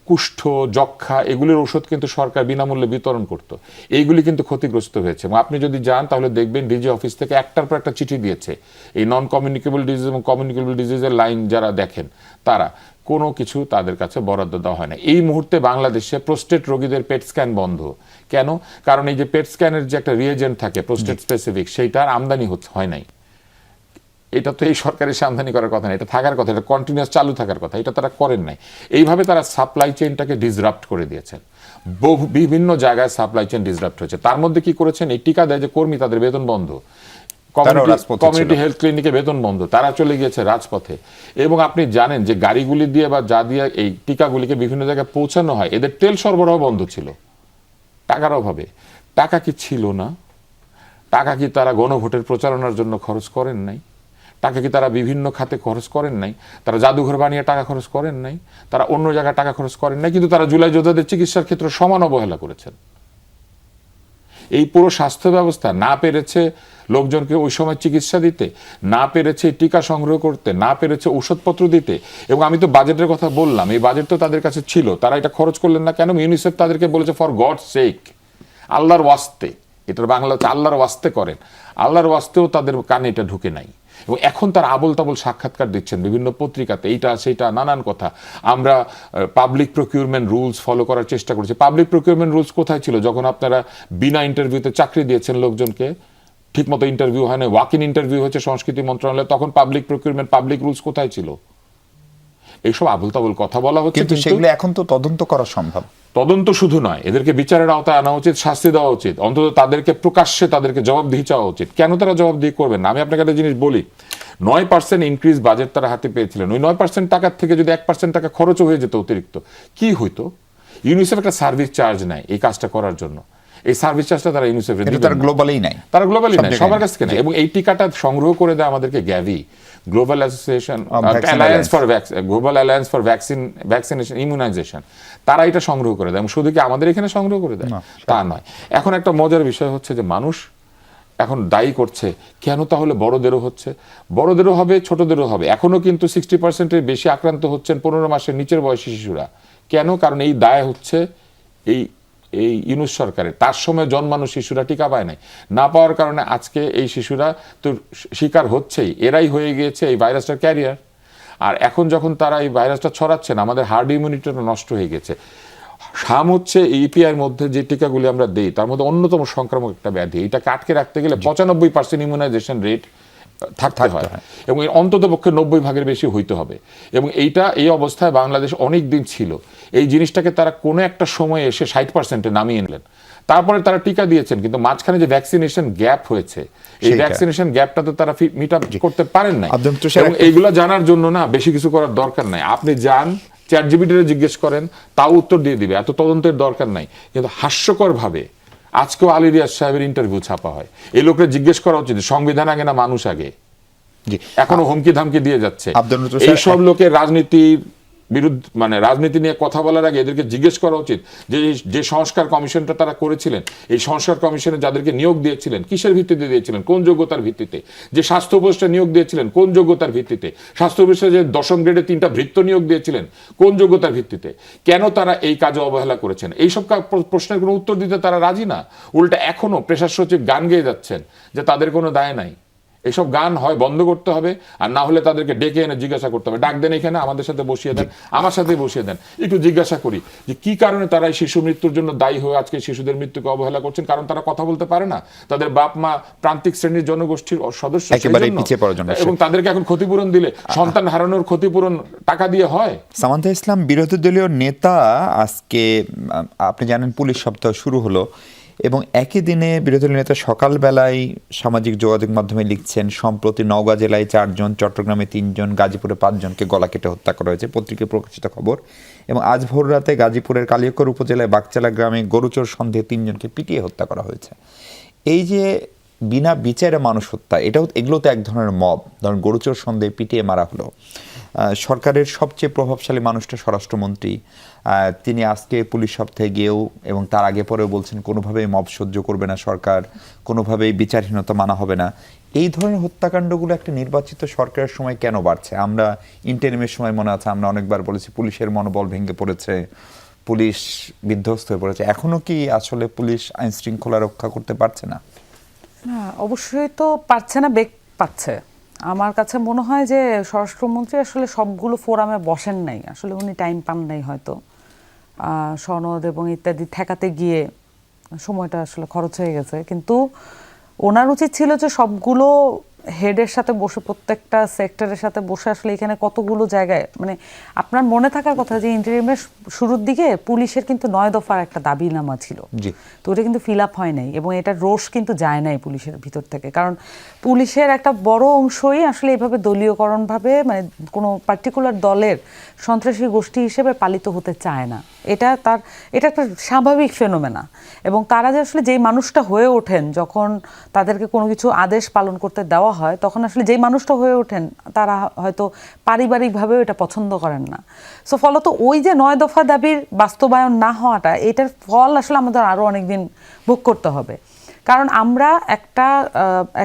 Speaker 4: কুষ্ঠ, যক্ষা, এগুলির ওষুধ কিন্তু সরকার বিনামূল্যে বিতরণ করত। এইগুলি কিন্তু ক্ষতিগ্রস্ত হয়েছে। এবং আপনি যদি যান তাহলে দেখবেন ডিজি অফিস থেকে একটার পর একটা চিঠি দিয়েছে। এই নন কমিউনিকেবল ডিজিজ এবং কমিউনিকেবল ডিজিজের লাইন যারা দেখেন, তারা কোনো কিছু তাদের কাছে বরাদ্দ দেওয়া হয় না। এই মুহূর্তে বাংলাদেশে প্রোস্টেট রোগীদের পেট স্ক্যান বন্ধ। কেন? কারণ এই যে পেট স্ক্যানের যে একটা রিয়েজেন্ট থাকে প্রোস্টেট স্পেসিফিক, সেইটার আমদানি হয় নাই। এটা তো এই সরকারের আমদানি করার কথা না, এটা থাকার কথা, এটা কন্টিনিউয়াস চালু থাকার কথা, এটা তারা করেন নাই। এইভাবে তারা সাপ্লাই চেইনটাকে ডিসরাপ্ট করে দিয়েছেন। বিভিন্ন জায়গায় সাপ্লাই চেইন ডিসরাপ্ট হয়েছে। তার মধ্যে কি করেছেন, এই টিকা দেয় যে কর্মী, তাদের বেতন বন্ধ, কমিউনিটি হেলথ ক্লিনিকে বেতন বন্ধ, তারা চলে গিয়েছে রাজপথে। এবং আপনি জানেন যে গাড়িগুলি দিয়ে বা যা দিয়ে এই টিকাগুলিকে বিভিন্ন জায়গায় পৌঁছানো হয়, এদের তেল সরবরাহ বন্ধ ছিল টাকার অভাবে। টাকা কি ছিল না? টাকা কি তারা গণভোটের প্রচারণার জন্য খরচ করেন নাই? টাকা কি তারা বিভিন্ন খাতে খরচ করেন নাই? তারা জাদুঘর বানিয়ে টাকা খরচ করেন নাই? তারা অন্য জায়গায় টাকা খরচ করেন নাই? কিন্তু তারা জুলাই যোদ্ধাদের চিকিৎসার ক্ষেত্রে সমান অবহেলা করেছেন। এই পুরো স্বাস্থ্য ব্যবস্থা না পেরেছে লোকজনকে ওই সময় চিকিৎসা দিতে, না পেরেছে টিকা সংগ্রহ করতে, না পেরেছে ঔষধপত্র দিতে। এবং আমি তো বাজেটের কথা বললাম, এই বাজেট তো তাদের কাছে ছিল, তারা এটা খরচ করলেন না কেন? ইউনিসেফ তাদেরকে বলেছে ফর গডস সেক, আল্লাহর ওয়াস্তে, এটার বাংলা হচ্ছে আল্লাহর ওয়াস্তে করেন। আল্লাহর ওয়াস্তেও তাদের কানে এটা ঢুকে নাই। এবং এখন তারা আবল তাবল সাক্ষাৎকার দিচ্ছেন বিভিন্ন পত্রিকাতে, এইটা সেইটা নানান কথা। আমরা পাবলিক প্রকিউরমেন্ট রুলস ফলো করার চেষ্টা করছি। পাবলিক প্রকিউরমেন্ট রুলস কোথায় ছিল যখন আপনারা বিনা ইন্টারভিউতে চাকরি দিয়েছেন লোকজনকে? ঠিকমতো ইন্টারভিউ হয় না, ওয়াক ইন ইন্টারভিউ হচ্ছে সংস্কৃতি মন্ত্রণালয়ে, তখন পাবলিক প্রকিউরমেন্ট, পাবলিক রুলস কোথায় ছিল? এইসব আবল তাবল কথা বলা হচ্ছে।
Speaker 1: কিন্তু সেগুলো এখন তো তদন্ত করা সম্ভব।
Speaker 4: তদন্ত শুধু নয়, এদেরকে বিচারের আওতায় আনা উচিত, শাস্তি দেওয়া উচিত, অন্তত তাদেরকে প্রকাশ্যে তাদেরকে জবাবদিহি চাওয়া উচিত। কেন তারা জবাবদিহি করবেন না? আমি আপনাকে একটা জিনিস বলি, 9% ইনক্রিজ বাজেট তারা হাতে পেয়েছিলেন। ওই 9% টাকার থেকে যদি 1% টাকা খরচও হয়ে যেত অতিরিক্ত, কি হইতো? ইউনিসেফ একটা সার্ভিস চার্জ নেয় এই কাজটা করার জন্য। এই সার্ভিস চার্জটা তারা ইউনিসেফের
Speaker 1: গ্লোবালি নাই,
Speaker 4: তারা গ্লোবালি নাই, সবার কাছ থেকে নেয়। এবং এই টিকাটা সংগ্রহ করে দেয় আমাদেরকে Gavi, global association, global alliance for vaccination immunisation, তারা এটা সংগ্রহ করে দেয়। এবং শুধু কি আমাদের এখানে সংগ্রহ করে দেয় তা নয়। এখন একটা মজার বিষয় হচ্ছে যে মানুষ এখন দায়ী করছে, কেন তাহলে বড়দেরও হচ্ছে? বড়দেরও হবে, ছোটদেরও হবে। এখনো কিন্তু 60%-এর বেশি আক্রান্ত হচ্ছেন 15 মাসের নিচের বয়সী শিশুরা। কেন? কারণ এই দায় হচ্ছে এই ইউনূস সরকারের। তার সময় জন্মানো শিশুরা টিকা পায় নাই, না পাওয়ার কারণে আজকে এই শিশুরা তো শিকার হচ্ছেই, এরাই হয়ে গিয়েছে এই ভাইরাসটার ক্যারিয়ার। আর এখন যখন তারা এই ভাইরাসটা ছড়াচ্ছেন, আমাদের হার্ড ইমিউনিটিটা নষ্ট হয়ে গেছে। শাম হচ্ছে ইপিআইয়ের মধ্যে যে টিকাগুলি আমরা দেই তার মধ্যে অন্যতম সংক্রামক একটা ব্যাধি। এটাকে আটকে রাখতে গেলে 95% ইমিউনাইজেশন রেট থাকতে হয় এবং অন্তত পক্ষে 90 ভাগের বেশি হইতে হবে। এবং এই অবস্থায় বাংলাদেশ অনেক দিন ছিল। এই জিনিসটাকে তারা কোনো একটা সময়ে এসে 60%-এ নামিয়ে নিলেন। তারপরে তারা টিকা দিয়েছেন, কিন্তু মাঝখানে যে ভ্যাকসিনেশন গ্যাপ হয়েছে, এই ভ্যাকসিনেশন গ্যাপটা তো তারা মিট আপ করতে পারেন নাই। এবং এইগুলো জানার জন্য না বেশি কিছু করার দরকার নাই। আপনি যান চ্যাটজিপিটিতে জিজ্ঞেস করেন, তাও উত্তর দিয়ে দিবে, এত তদন্তের দরকার নাই। কিন্তু হাস্যকর ভাবে আজকেও আলী রিয়াজ সাহেবের ইন্টারভিউ ছাপা হয়। এই লোকের জিজ্ঞেস করা উচিত সংবিধান আগে না মানুষ আগে। এখনো হুমকি ধামকি দিয়ে যাচ্ছে। এইসব লোকের রাজনীতির বিরুদ্ধে, মানে রাজনীতি নিয়ে কথা বলার আগে এদেরকে জিজ্ঞেস করা উচিত যে সংস্কার কমিশনটা তারা করেছিলেন, এই সংস্কার কমিশনে যাদেরকে নিয়োগ দিয়েছিলেন কিসের ভিত্তিতে দিয়েছিলেন, কোন যোগ্যতার ভিত্তিতে। যে স্বাস্থ্য উপদেষ্টা নিয়োগ দিয়েছিলেন কোন যোগ্যতার ভিত্তিতে। স্বাস্থ্য উপদেষ্টা যে 10ম গ্রেডে 3টা ভৃত্য নিয়োগ দিয়েছিলেন কোন যোগ্যতার ভিত্তিতে। কেন তারা এই কাজে অবহেলা করেছেন, এইসব প্রশ্নের কোনো উত্তর দিতে তারা রাজি না। উল্টা এখনো প্রেশার সচিব গান গেয়ে যাচ্ছেন যে তাদের কোনো দায় নাই। এইসব গান হয় বন্ধ করতে হবে, আর না হলে তাদেরকে ডেকে এনে জিজ্ঞাসা করতে হবে। ডাক দেন এখানে, আমাদের সাথে বসিয়ে দেন, আমার সাথে বসিয়ে দেন, একটু জিজ্ঞাসা করি যে কি কারণে তারা এই শিশু মৃত্যুর জন্য দায়ী হয়ে আজকে শিশুদের মৃত্যুকে অবহেলা করছেন। কারণ তারা কথা বলতে পারে না, তাদের বাপ মা প্রান্তিক শ্রেণীর জনগোষ্ঠীর সদস্য, এবং তাদেরকে এখন ক্ষতিপূরণ দিলে সন্তান হারানোর ক্ষতিপূরণ টাকা দিয়ে হয়।
Speaker 1: সামান্তা ইসলাম বিরোধী দলীয় নেতা, আজকে আপনি জানেন পুলিশ সপ্তাহ শুরু হলো এবং একই দিনে বিরোধী দলীয় নেতা সকালবেলায় সামাজিক যোগাযোগ মাধ্যমে লিখছেন সম্প্রতি নওগাঁ জেলায় 4 জন, চট্টগ্রামে 3 জন, গাজীপুরে 5 জনকে গলা কেটে হত্যা করা হয়েছে, পত্রিকায় প্রকাশিত খবর। এবং আজ ভোর রাতে গাজীপুরের কালিয়াকৈর উপজেলায় বাগচালা গ্রামে গরুচোর সন্দেহে 3 জনকে পিটিয়ে হত্যা করা হয়েছে। এই যে বিনা বিচারে মানুষ হত্যা, এগুলো তো এক ধরনের মব। ধরুন গরুচোর সন্দেহে পিটিয়ে মারা হলো। সরকারের সবচেয়ে প্রভাবশালী মানুষটা স্বরাষ্ট্রমন্ত্রী, তিনি আজকে পুলিশ সপ্তাহে গিয়েও এবং তার আগে পরেও বলছেন কোনোভাবেই মব সহ্য করবে না সরকার, কোনোভাবেই বিচারহীনতা মানা হবে না। এই ধরনের হত্যাকাণ্ডগুলো একটা নির্বাচিত সরকারের সময় কেন বাড়ছে? আমরা ইন্টারিমের সময় মনে আছে আমরা অনেকবার বলেছি পুলিশের মনোবল ভেঙে পড়েছে, পুলিশ বিধ্বস্ত হয়ে পড়েছে। এখনো কি আসলে পুলিশ আইন শৃঙ্খলা রক্ষা করতে পারছে না?
Speaker 2: না, অবশ্যই তো পারছে না, বেগ পাচ্ছে। আমার কাছে মনে হয় যে স্বরাষ্ট্রমন্ত্রী আসলে সবগুলো ফোরামে বসেন নাই, আসলে উনি টাইম পান নাই হয়তো। সনদ এবং ইত্যাদি ঠেকাতে গিয়ে সময়টা আসলে খরচ হয়ে গেছে। কিন্তু ওনার উচিত ছিল যে সবগুলো হেডের সাথে বসে, প্রত্যেকটা সেক্টরের সাথে বসে, আসলে এখানে কতগুলো জায়গায়, মানে আপনার মনে থাকার কথা যে ইন্টারিমের শুরুর দিকে পুলিশের কিন্তু 9 দফার একটা দাবিনামা ছিল, তো ওটা কিন্তু ফিল আপ হয় নাই এবং এটা রোষ কিন্তু যায় নাই পুলিশের ভিতর থেকে। কারণ পুলিশের একটা বড় অংশই আসলে এভাবে দলীয়করণভাবে, মানে কোনো পার্টিকুলার দলের সন্ত্রাসী গোষ্ঠী হিসেবে পালিত হতে চায় না। এটা একটা স্বাভাবিক ফেনোমেনা। এবং তারা যে আসলে যেই মানুষটা হয়ে ওঠেন যখন তাদেরকে কোনো কিছু আদেশ পালন করতে দেওয়া হয়, তখন আসলে যেই মানুষটা হয়ে ওঠেন তারা হয়তো পারিবারিকভাবেও এটা পছন্দ করেন না। সো ফলত ওই যে 9 দফা দাবির বাস্তবায়ন না হওয়াটা, এটার ফল আসলে আমাদের আরও অনেক দিন ভোগ করতে হবে। কারণ আমরা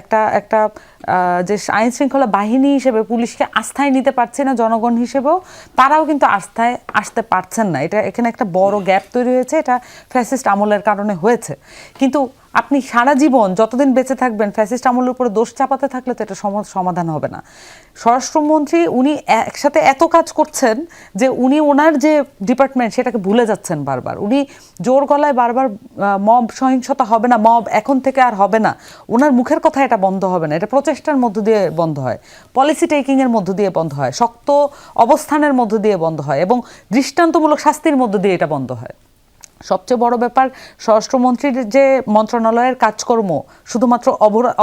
Speaker 2: একটা যে আইন শৃঙ্খলা বাহিনী হিসেবে পুলিশকে আস্থায় নিতে পারছি না, জনগণ হিসেবেও তারাও কিন্তু আস্থায় আসতে পারছেন না। এখানে একটা বড় গ্যাপ তৈরি হয়েছে, এটা ফ্যাসিস্ট আমলের কারণে হয়েছে। কিন্তু আপনি সারা জীবন যতদিন বেঁচে থাকবেন ফ্যাসিস্ট আমলের উপরে দোষ চাপাতে থাকলে তো এটা সমাধান হবে না। স্বরাষ্ট্রমন্ত্রী উনি একসাথে এত কাজ করছেন যে উনি ওনার যে ডিপার্টমেন্ট সেটাকে ভুলে যাচ্ছেন বারবার। উনি জোর গলায় বারবার মব সহিংসতা হবে না, মব এখন থেকে আর হবে না, ওনার মুখের কথা এটা বন্ধ হবে না। এটা প্রচেষ্টার মধ্য দিয়ে বন্ধ হয়, পলিসি টেকিংয়ের মধ্য দিয়ে বন্ধ হয়, শক্ত অবস্থানের মধ্য দিয়ে বন্ধ হয় এবং দৃষ্টান্তমূলক শাস্তির মধ্য দিয়ে এটা বন্ধ হয়। সবচেয়ে বড় ব্যাপার, স্বরাষ্ট্রমন্ত্রীর যে মন্ত্রণালয়ের কাজকর্ম শুধুমাত্র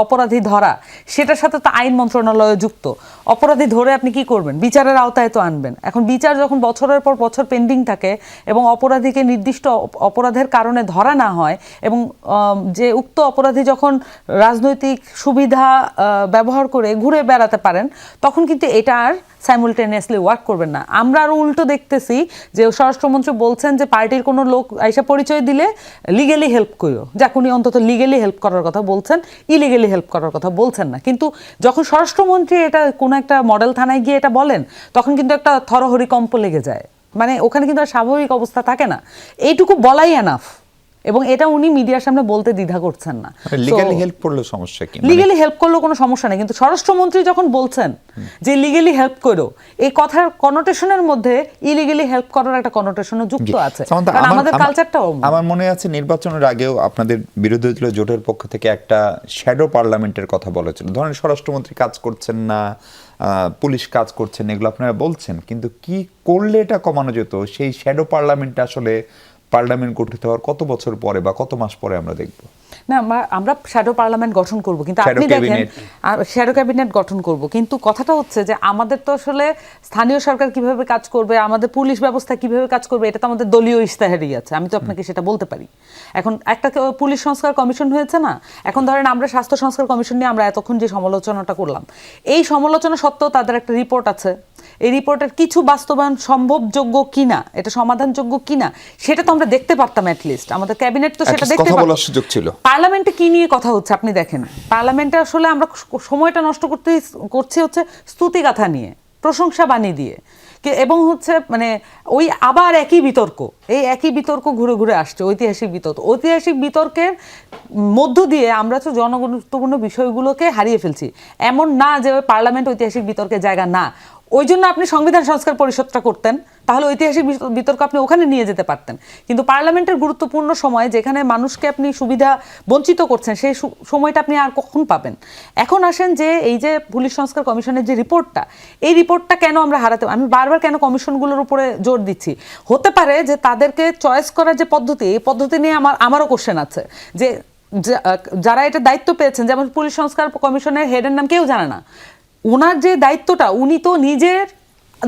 Speaker 2: অপরাধী ধরা, সেটার সাথে তো আইন মন্ত্রণালয় যুক্ত। অপরাধী ধরে আপনি কি করবেন? বিচারের আওতায় তো আনবেন। এখন বিচার যখন বছরের পর বছর পেন্ডিং থাকে এবং অপরাধীকে নির্দিষ্ট অপরাধের কারণে ধরা না হয় এবং যে উক্ত অপরাধী যখন রাজনৈতিক সুবিধা ব্যবহার করে ঘুরে বেড়াতে পারেন, তখন কিন্তু এটা আর সাইমultaneously ওয়ার্ক করবেন না। আমরা আরও উল্টো দেখতেছি যে স্বরাষ্ট্রমন্ত্রী বলছেন যে পার্টির কোনো লোক আইসা পরিচয় দিলে লিগেলি হেল্প করো, যাক উনি অন্তত লিগেলি হেল্প করার কথা বলছেন, ইলিগেলি হেল্প করার কথা বলছেন না। কিন্তু যখন স্বরাষ্ট্রমন্ত্রী এটা কোনো একটা মডেল থানায় গিয়ে এটা বলেন, তখন কিন্তু একটা থরহরিকম্প লেগে যায়, মানে ওখানে কিন্তু আর স্বাভাবিক অবস্থা থাকে না। এইটুকু বলাই এনাফ এবং এটা উনি মিডিয়ার সামনে বলতে দ্বিধা করছেন না।
Speaker 1: লিগ্যালি হেল্প করলে সমস্যা কি?
Speaker 2: লিগ্যালি হেল্প করলেও কোনো সমস্যা নেই, কিন্তু স্বরাষ্ট্রমন্ত্রী যখন বলছেন যে লিগ্যালি হেল্প করো, এই কথার কনোটেশনের মধ্যে ইলিগ্যালি হেল্প করার একটা কনোটেশনও যুক্ত আছে,
Speaker 1: সামান্থা,
Speaker 2: কারণ আমাদের কালচারটাও
Speaker 1: আমার মনে আছে নির্বাচনের আগেও আপনাদের বিরোধী দলীয় জোটের পক্ষ থেকে একটা শ্যাডো পার্লামেন্টের কথা বলেছিল। ধরেন স্বরাষ্ট্রমন্ত্রী কাজ করছেন না, পুলিশ কাজ করছেন, এগুলো আপনারা বলছেন, কিন্তু কি করলে এটা কমানো যেত? সেই শ্যাডো পার্লামেন্টটা আসলে পার্লামেন্ট গঠিত হওয়ার কত বছর পরে বা কত মাস পরে আমরা দেখব?
Speaker 2: না, আমরা শ্যাডো পার্লামেন্ট গঠন করব, কিন্তু আপনি দেখেন শ্যাডো ক্যাবিনেট গঠন করব, কিন্তু কথাটা হচ্ছে যে আমাদের তো আসলে স্থানীয় সরকার কিভাবে কাজ করবে, আমাদের পুলিশ ব্যবস্থা কিভাবে কাজ করবে, এটা তো আমাদের দলীয় ইশতেহারই আছে, আমি তো আপনাকে সেটা বলতে পারি। এখন একটা পুলিশ সংস্কার কমিশন হয়েছে না, এখন ধরেন আমরা স্বাস্থ্য সংস্কার কমিশন নিয়ে আমরা এতক্ষণ যে সমালোচনাটা করলাম, এই সমালোচনা সত্ত্বেও তাদের একটা রিপোর্ট আছে, এই রিপোর্টের কিছু বাস্তবায়ন সম্ভবযোগ্য কিনা, এটা সমাধানযোগ্য কিনা, সেটা তো আমরা দেখতে পারতাম। অ্যাটলিস্ট আমাদের ক্যাবিনেট তো সেটা দেখতে
Speaker 1: কথা বলার সুযোগ ছিল।
Speaker 2: পার্লামেন্টে কি নিয়ে কথা হচ্ছে আপনি দেখেন, পার্লামেন্টে আসলে আমরা সময়টা নষ্ট করছি হচ্ছে স্তুতিগাথা নিয়ে, প্রশংসা বাণী দিয়ে, এবং হচ্ছে মানে ওই আবার একই বিতর্ক, এই একই বিতর্ক ঘুরে ঘুরে আসছে, ঐতিহাসিক বিতর্কের মধ্য দিয়ে আমরা তো জনগুরুত্বপূর্ণ বিষয়গুলোকে হারিয়ে ফেলছি। এমন না যে পার্লামেন্ট ঐতিহাসিক বিতর্কের জায়গা না, ওই জন্য আপনি সংবিধান সংস্কার পরিষদটা করতেন, তাহলে ঐতিহাসিক বিতর্ক আপনি ওখানে নিয়ে যেতে পারতেন। কিন্তু পার্লামেন্টের গুরুত্বপূর্ণ সময় যেখানে মানুষকে আপনি সুবিধা বঞ্চিত করছেন, সেই সময়টা আপনি আর কখন পাবেন? এখন আসেন যে এই যে পুলিশ সংস্কার কমিশনের যে রিপোর্টটা, এই রিপোর্টটা কেন আমরা হারাতে, আমি বারবার কেন কমিশনগুলোর উপরে জোর দিচ্ছি, হতে পারে যে তাদেরকে চয়েস করার যে পদ্ধতি, এই পদ্ধতি নিয়ে আমারও কোশ্চেন আছে, যে যারা এটা দায়িত্ব পেয়েছেন, যেমন পুলিশ সংস্কার কমিশনের হেডের নাম কেউ জানে না, ওনার যে দায়িত্বটা, উনি তো নিজের,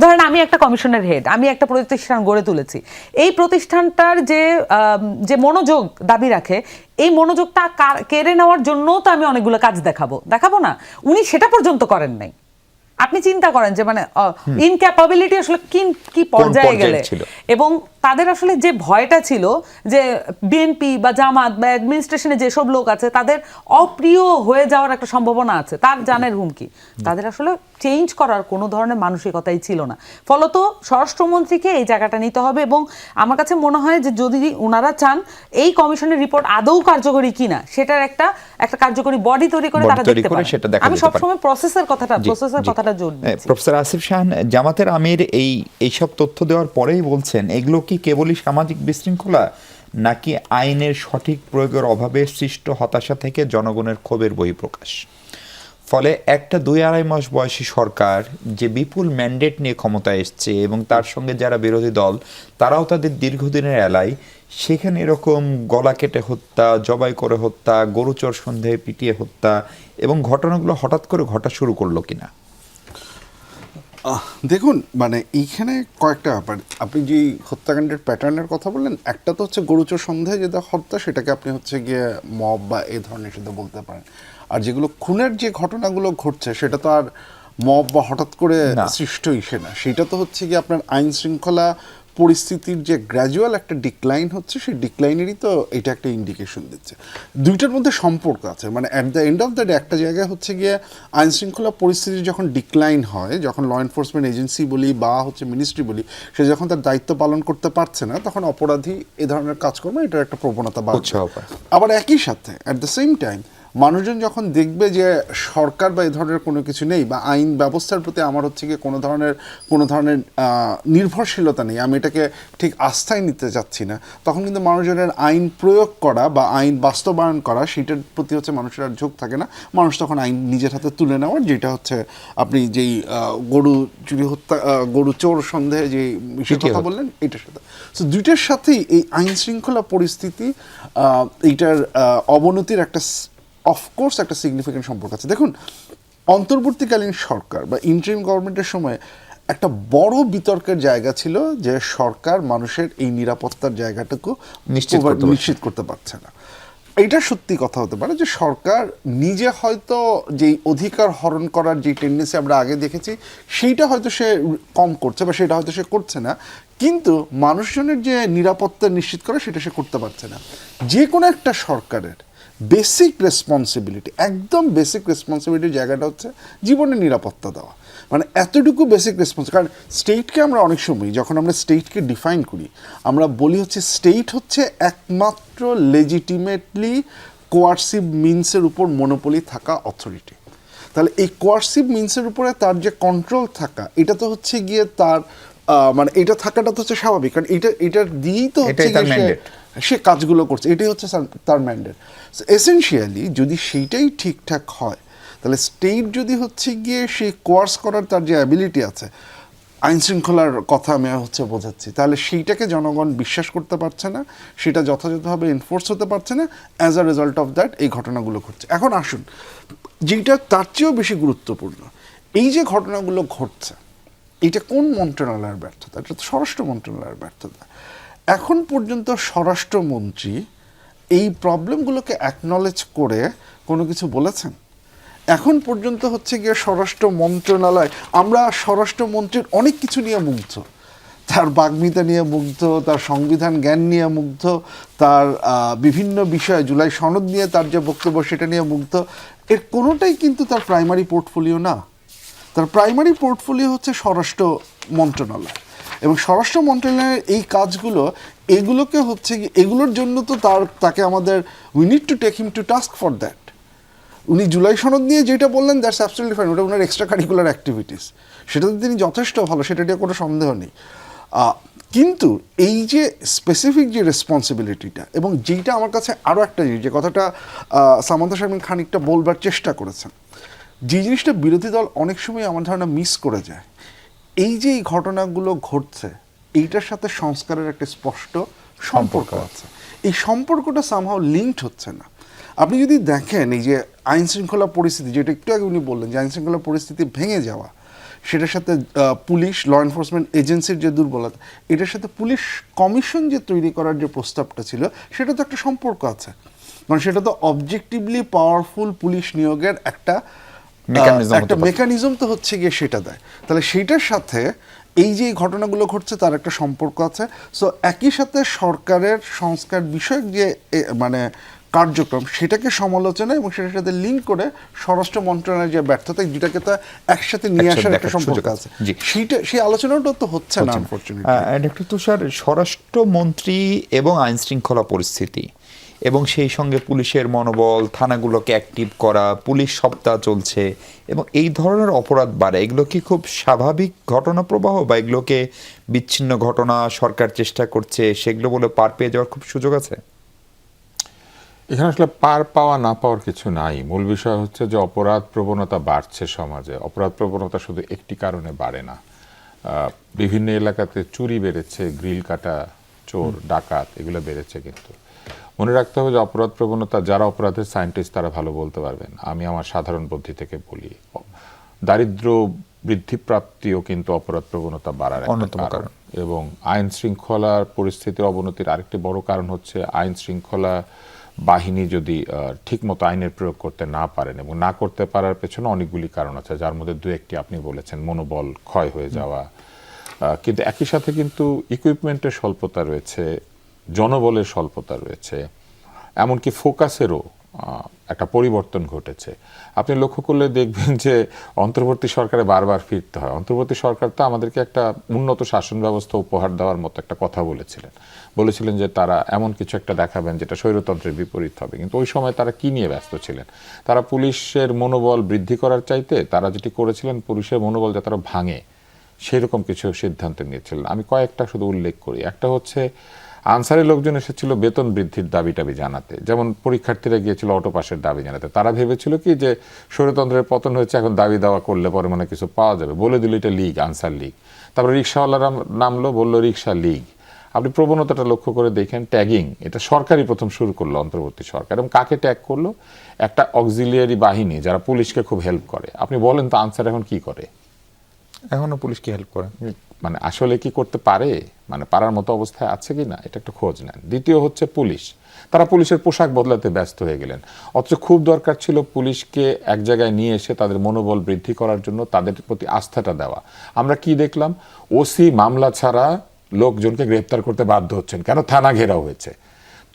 Speaker 2: ধরেন আমি একটা কমিশনের হেড, আমি একটা প্রতিষ্ঠান গড়ে তুলেছি, এই প্রতিষ্ঠানটার যে মনোযোগ দাবি রাখে, এই মনোযোগটা কেড়ে নেওয়ার জন্যও তো আমি অনেকগুলো কাজ দেখাবো না, উনি সেটা পর্যন্ত করেন নাই। আপনি চিন্তা করেন যে মানে ইনক্যাপাবিলিটি আসলে কি পর্যায়ে গেলে, এবং তাদের আসলে যে ভয়টা ছিল যে বিএনপি বা জামাত বা অ্যাডমিনিস্ট্রেশনে যেসব লোক আছে তাদের অপ্রিয় হয়ে যাওয়ার একটা সম্ভাবনা আছে, তার জানের হুমকি, তাদের আসলে চেঞ্জ করার কোনো ধরনের মানসিকতাই ছিল না। ফলত স্বরাষ্ট্রমন্ত্রীকে এই জায়গাটা নিতে হবে, এবং আমার কাছে মনে হয় যে যদি ওনারা চান এই কমিশনের রিপোর্ট আদৌ কার্যকরী কিনা, সেটার একটা কার্যকরী বডি তৈরি করে তারা দেখতে পারে। আমি সবসময় প্রসেসের কথাটা জোর দিচ্ছি।
Speaker 1: প্রফেসর আসিফ শাহান, জামাতের আমির এইসব তথ্য দেওয়ার পরেই বলছেন এগুলো কি কেবলই সামাজিক বিশৃঙ্খলা, নাকি আইনের সঠিক প্রয়োগের অভাবে সৃষ্ট হতাশা থেকে জনগণের ক্ষোভের বহিঃপ্রকাশ? ফলে একটা 2-2.5 মাস বয়সী সরকার যে বিপুল ম্যান্ডেট নিয়ে ক্ষমতায় এসছে, এবং তার সঙ্গে যারা বিরোধী দল তারাও তাদের দীর্ঘদিনের এলাই, সেখানে এরকম গলা কেটে হত্যা, জবাই করে হত্যা, গরুচর সন্ধ্যায় পিটিয়ে হত্যা, এবং ঘটনাগুলো হঠাৎ করে ঘটা শুরু করলো কিনা?
Speaker 3: দেখুন, মানে এইখানে কয়েকটা ব্যাপার, আপনি যে হত্যাকাণ্ডের প্যাটার্নের কথা বললেন, একটা তো হচ্ছে গরুচর সন্ধ্যায় যেটা হত্যা, সেটাকে আপনি হচ্ছে গিয়ে মব বা এই ধরনের সেটা বলতে পারেন। আর যেগুলো খুনের যে ঘটনাগুলো ঘটছে, সেটা তো আর মব বা হঠাৎ করে সৃষ্ট ইসে না, সেটা তো হচ্ছে গিয়ে আপনার আইন শৃঙ্খলা পরিস্থিতির যে গ্র্যাজুয়াল একটা ডিক্লাইন হচ্ছে, সেই ডিক্লাইনেরই তো এটা একটা ইন্ডিকেশন দিচ্ছে। দুইটার মধ্যে সম্পর্ক আছে, মানে at the end of the day একটা জায়গায় হচ্ছে গিয়ে আইন শৃঙ্খলা পরিস্থিতি যখন ডিক্লাইন হয়, যখন ল এনফোর্সমেন্ট এজেন্সি বলি বা হচ্ছে মিনিস্ট্রি বলি, সে যখন তার দায়িত্ব পালন করতে পারছে না, তখন অপরাধী এ ধরনের কাজকর্ম এটার একটা প্রবণতা বাড়ছে। আবার একই সাথে অ্যাট দ্য সেম টাইম মানুষজন যখন দেখবে যে সরকার বা এই ধরনের কোনো কিছু নেই, বা আইন ব্যবস্থার প্রতি আমার হচ্ছে গিয়ে কোনো ধরনের নির্ভরশীলতা নেই, আমি এটাকে ঠিক আস্থায় নিতে চাচ্ছি না, তখন কিন্তু মানুষজনের আইন প্রয়োগ করা বা আইন বাস্তবায়ন করা, সেটার প্রতি হচ্ছে মানুষের আর ঝোঁক থাকে না। মানুষ তখন আইন নিজের হাতে তুলে নেওয়ার, যেটা হচ্ছে আপনি যেই গরু চোর সন্দেহে যে বিষয়ের কথা বললেন, এটার সাথে, সো দুইটার সাথেই এই আইন শৃঙ্খলা পরিস্থিতি এইটার অবনতির একটা অফকোর্স একটা সিগনিফিকেন্ট সম্পর্ক আছে। দেখুন, অন্তর্বর্তীকালীন সরকার বা ইন্টারিম গভর্নমেন্টের সময় একটা বড় বিতর্কের জায়গা ছিল যে সরকার মানুষের এই নিরাপত্তার জায়গাটুকু নিশ্চিত করতে পারছে না। এটা সত্যি কথা হতে পারে যে সরকার নিজে হয়তো যেই অধিকার হরণ করার যে টেন্ডেন্সি আমরা আগে দেখেছি, সেইটা হয়তো সে কম করছে বা সেটা হয়তো সে করছে না, কিন্তু মানুষজনের যে নিরাপত্তা নিশ্চিত করে সেটা সে করতে পারছে না। যে কোনো একটা সরকারের বেসিক রেসপন্সিবিলিটি, একদম বেসিক রেসপন্সিবিলিটির জায়গাটা হচ্ছে জীবনের নিরাপত্তা দেওয়া। মানে এতটুকু বেসিক রেসপন্স। কারণ স্টেটকে আমরা অনেক সময় যখন আমরা স্টেটকে ডিফাইন করি আমরা বলি হচ্ছে স্টেট হচ্ছে একমাত্র লেজিটিমেটলি কোয়ার্সিভ মিনসের উপর মনোপলি থাকা অথরিটি। তাহলে এই কোয়ার্সিভ মিনসের উপরে তার যে কন্ট্রোল থাকা, এটা তো হচ্ছে গিয়ে তার মানে এটা থাকাটা তো হচ্ছে স্বাভাবিক, কারণ এটা দিয়েই তো হচ্ছে
Speaker 1: এটাই তার
Speaker 3: গিয়ে
Speaker 1: mandate।
Speaker 3: সে কাজগুলো করছে, এটাই হচ্ছে তার ম্যান্ডেট। এসেনশিয়ালি যদি সেইটাই ঠিকঠাক হয় তাহলে স্টেট যদি হচ্ছে গিয়ে সেই কোয়ার্স করার তার যে অ্যাবিলিটি আছে, আইন শৃঙ্খলার কথা আমি হচ্ছে বোঝাচ্ছি, তাহলে সেইটাকে জনগণ বিশ্বাস করতে পারছে না, সেটা যথাযথভাবে এনফোর্স হতে পারছে না। As a result of that এই ঘটনাগুলো ঘটছে। এখন আসুন যেটা তার চেয়েও বেশি গুরুত্বপূর্ণ, এই যে ঘটনাগুলো ঘটছে এটা কোন মন্ত্রণালয়ের ব্যর্থতা? এটা তো স্বরাষ্ট্র মন্ত্রণালয়ের ব্যর্থতা। এখন পর্যন্ত স্বরাষ্ট্রমন্ত্রী এই প্রবলেমগুলোকে অ্যাকনলেজ করে কোনো কিছু বলেছেন? এখন পর্যন্ত হচ্ছে গিয়ে স্বরাষ্ট্র মন্ত্রণালয়, আমরা স্বরাষ্ট্রমন্ত্রীর অনেক কিছু নিয়ে মুগ্ধ, তার বাগ্মিতা নিয়ে মুগ্ধ, তার সংবিধান জ্ঞান নিয়ে মুগ্ধ, তার বিভিন্ন বিষয় জুলাই সনদ নিয়ে তার যে বক্তব্য সেটা নিয়ে মুগ্ধ। এর কোনোটাই কিন্তু তার প্রাইমারি পোর্টফোলিও না। তার প্রাইমারি পোর্টফোলিও হচ্ছে স্বরাষ্ট্র মন্ত্রণালয়, এবং স্বরাষ্ট্র মন্ত্রণালয়ের এই কাজগুলো, এগুলোকে হচ্ছে এগুলোর জন্য তো তাকে আমাদের we need to take him to task for that. উনি জুলাই সনদ নিয়ে যেটা বললেন দ্যাটস অ্যাবসলিউটলি ফাইন, ওটা ওনার এক্সট্রা কারিকুলার অ্যাক্টিভিটিস, সেটাতে তিনি যথেষ্ট ভালো, সেটা নিয়ে কোনো সন্দেহ নেই। কিন্তু এই যে স্পেসিফিক যে রেসপন্সিবিলিটিটা, এবং যেইটা আমার কাছে আরও একটা জিনিস, যে কথাটা সামান্তা শারমিন খানিকটা বলবার চেষ্টা করেছেন, যে জিনিসটা বিরোধী দল অনেক সময় আমার ধারণা মিস করে যায়, এই যে এই ঘটনাগুলো ঘটছে এইটার সাথে সংস্কারের একটা স্পষ্ট সম্পর্ক আছে। এই সম্পর্কটা সামহাও লিঙ্কড হচ্ছে না। আপনি যদি দেখেন এই যে আইন শৃঙ্খলা পরিস্থিতি, যেটা একটু আগে উনি বললেন যে আইন শৃঙ্খলা পরিস্থিতি ভেঙে যাওয়া, সেটার সাথে পুলিশ ল এনফোর্সমেন্ট এজেন্সির যে দুর্বলতা, এটার সাথে পুলিশ কমিশন যে তৈরি করার যে প্রস্তাবটা ছিল, সেটা তো একটা সম্পর্ক আছে। কারণ সেটা তো অবজেক্টিভলি পাওয়ারফুল পুলিশ নিয়োগের একটা মেকানিজম তো হচ্ছে গিয়ে সেটা দেয়। তাহলে সেইটার সাথে এই যে ঘটনাগুলো ঘটছে তার একটা সম্পর্ক আছে। সো একই সাথে সরকারের সংস্কার বিষয়ক যে মানে কার্যক্রম, সেটাকে সমালোচনা এবং সেটার সাথে লিঙ্ক করে স্বরাষ্ট্র মন্ত্রণালয়ের যে ব্যর্থতা, যেটাকে তো একসাথে নিয়ে আসার একটা সম্পর্ক আছে, সেই আলোচনাটা তো হচ্ছে না আনফরচুনেটলি।
Speaker 1: ডক্টর তুষার, স্বরাষ্ট্রমন্ত্রী এবং আইন শৃঙ্খলা পরিস্থিতি এবং সেই সঙ্গে পুলিশের মনোবল, থানাগুলোকে অ্যাক্টিভ করা, পুলিশ সপ্তাহ চলছে এবং এই ধরনের অপরাধ বাড়ে, এগুলো কি খুব স্বাভাবিক ঘটনা প্রবাহ, বা এগুলোকে বিচ্ছিন্ন ঘটনা সরকার চেষ্টা করছে সেগুলো বলে পার পেয়ে যাওয়ার খুব সুযোগ আছে?
Speaker 4: এখানে আসলে পার পাওয়া না পাওয়ার কিছু নাই। মূল বিষয় হচ্ছে যে অপরাধ প্রবণতা বাড়ছে সমাজে। অপরাধ প্রবণতা শুধু একটি কারণে বাড়ে না, বিভিন্ন এলাকাতে চুরি বেড়েছে, গ্রিল কাটা, চোর ডাকাত এগুলো বেড়েছে। কিন্তু মনে রাখতে হবে যে অপরাধ প্রবণতা, যারা অপরাধের সায়েন্টিস্ট তারা ভালো বলতে পারবেন, আমি আমার সাধারণ বুদ্ধি থেকে বলি, দারিদ্র বৃদ্ধিপ্রাপ্তিও কিন্তু অপরাধ প্রবণতা বাড়ার অন্যতম কারণ। এবং আইন শৃঙ্খলার পরিস্থিতির অবনতির আরেকটি বড় কারণ হচ্ছে আইন শৃঙ্খলা বাহিনী যদি ঠিকমতো আইনের প্রয়োগ করতে না পারেন, এবং না করতে পারার পেছনে অনেকগুলি কারণ আছে, যার মধ্যে দু একটি আপনি বলেছেন, মনোবল ক্ষয় হয়ে যাওয়া, কিন্তু একই সাথে কিন্তু ইকুইপমেন্টের স্বল্পতা রয়েছে, জনবলের স্বল্পতা রয়েছে, এমনকি ফোকাসেরও একটা পরিবর্তন ঘটেছে। আপনি লক্ষ্য করলে দেখবেন যে অন্তর্বর্তী সরকারে বারবার ফিরতে হয়। অন্তর্বর্তী সরকার তো আমাদেরকে একটা উন্নত শাসন ব্যবস্থা উপহার দেওয়ার মতো একটা কথা বলেছিলেন যে তারা এমন কিছু একটা দেখাবেন যেটা স্বৈরতন্ত্রের বিপরীত হবে। কিন্তু ওই সময় তারা কি নিয়ে ব্যস্ত ছিলেন? তারা পুলিশের মনোবল বৃদ্ধি করার চাইতে তারা যেটি করেছিলেন, পুলিশের মনোবল যাতে তারা ভাঙে সেরকম কিছু সিদ্ধান্ত নিয়েছিলেন। আমি কয়েকটা শুধু উল্লেখ করি। একটা হচ্ছে আনসারি লোকজন এসেছিল বেতন বৃদ্ধির দাবি টাবি জানাতে, যেমন পরীক্ষার্থীরা গিয়েছিল অটো পাসের দাবি জানাতে। তারা ভেবেছিল কি যে স্বৈরতন্ত্রের পতন হয়েছে, এখন দাবি দাওয়া করলে পরে মানে কিছু পাওয়া যাবে, বলে দিল এটা লীগ, আনসার লীগ। তারপরে রিক্সাওয়ালারা নামলো, বললো রিক্সা লীগ। আপনি প্রবণতাটা লক্ষ্য করে দেখেন, ট্যাগিং এটা সরকারই প্রথম শুরু করলো, অন্তর্বর্তী সরকার। এবং কাকে ট্যাগ করলো? একটা অক্সিলিয়ারি বাহিনী যারা পুলিশকে খুব হেল্প করে। আপনি বলেন তো আনসার এখন কি করে?
Speaker 1: এখনো পুলিশ কি হেল্প করে?
Speaker 4: মানে আসলে কি করতে পারে, মানে পারার মতো অবস্থায় আছে কি না, এটা একটা খোঁজ নেন। দ্বিতীয় হচ্ছে পুলিশ, তারা পুলিশের পোশাক বদলাতে ব্যস্ত হয়ে গেলেন, অথচ খুব দরকার ছিল পুলিশকে এক জায়গায় নিয়ে এসে তাদের মনোবল বৃদ্ধি করার জন্য তাদের প্রতি আস্থাটা দেওয়া। আমরা কি দেখলাম? ওসি মামলা ছাড়া লোকজনকে গ্রেপ্তার করতে বাধ্য হচ্ছেন, কেন? থানা ঘেরাও হয়েছে।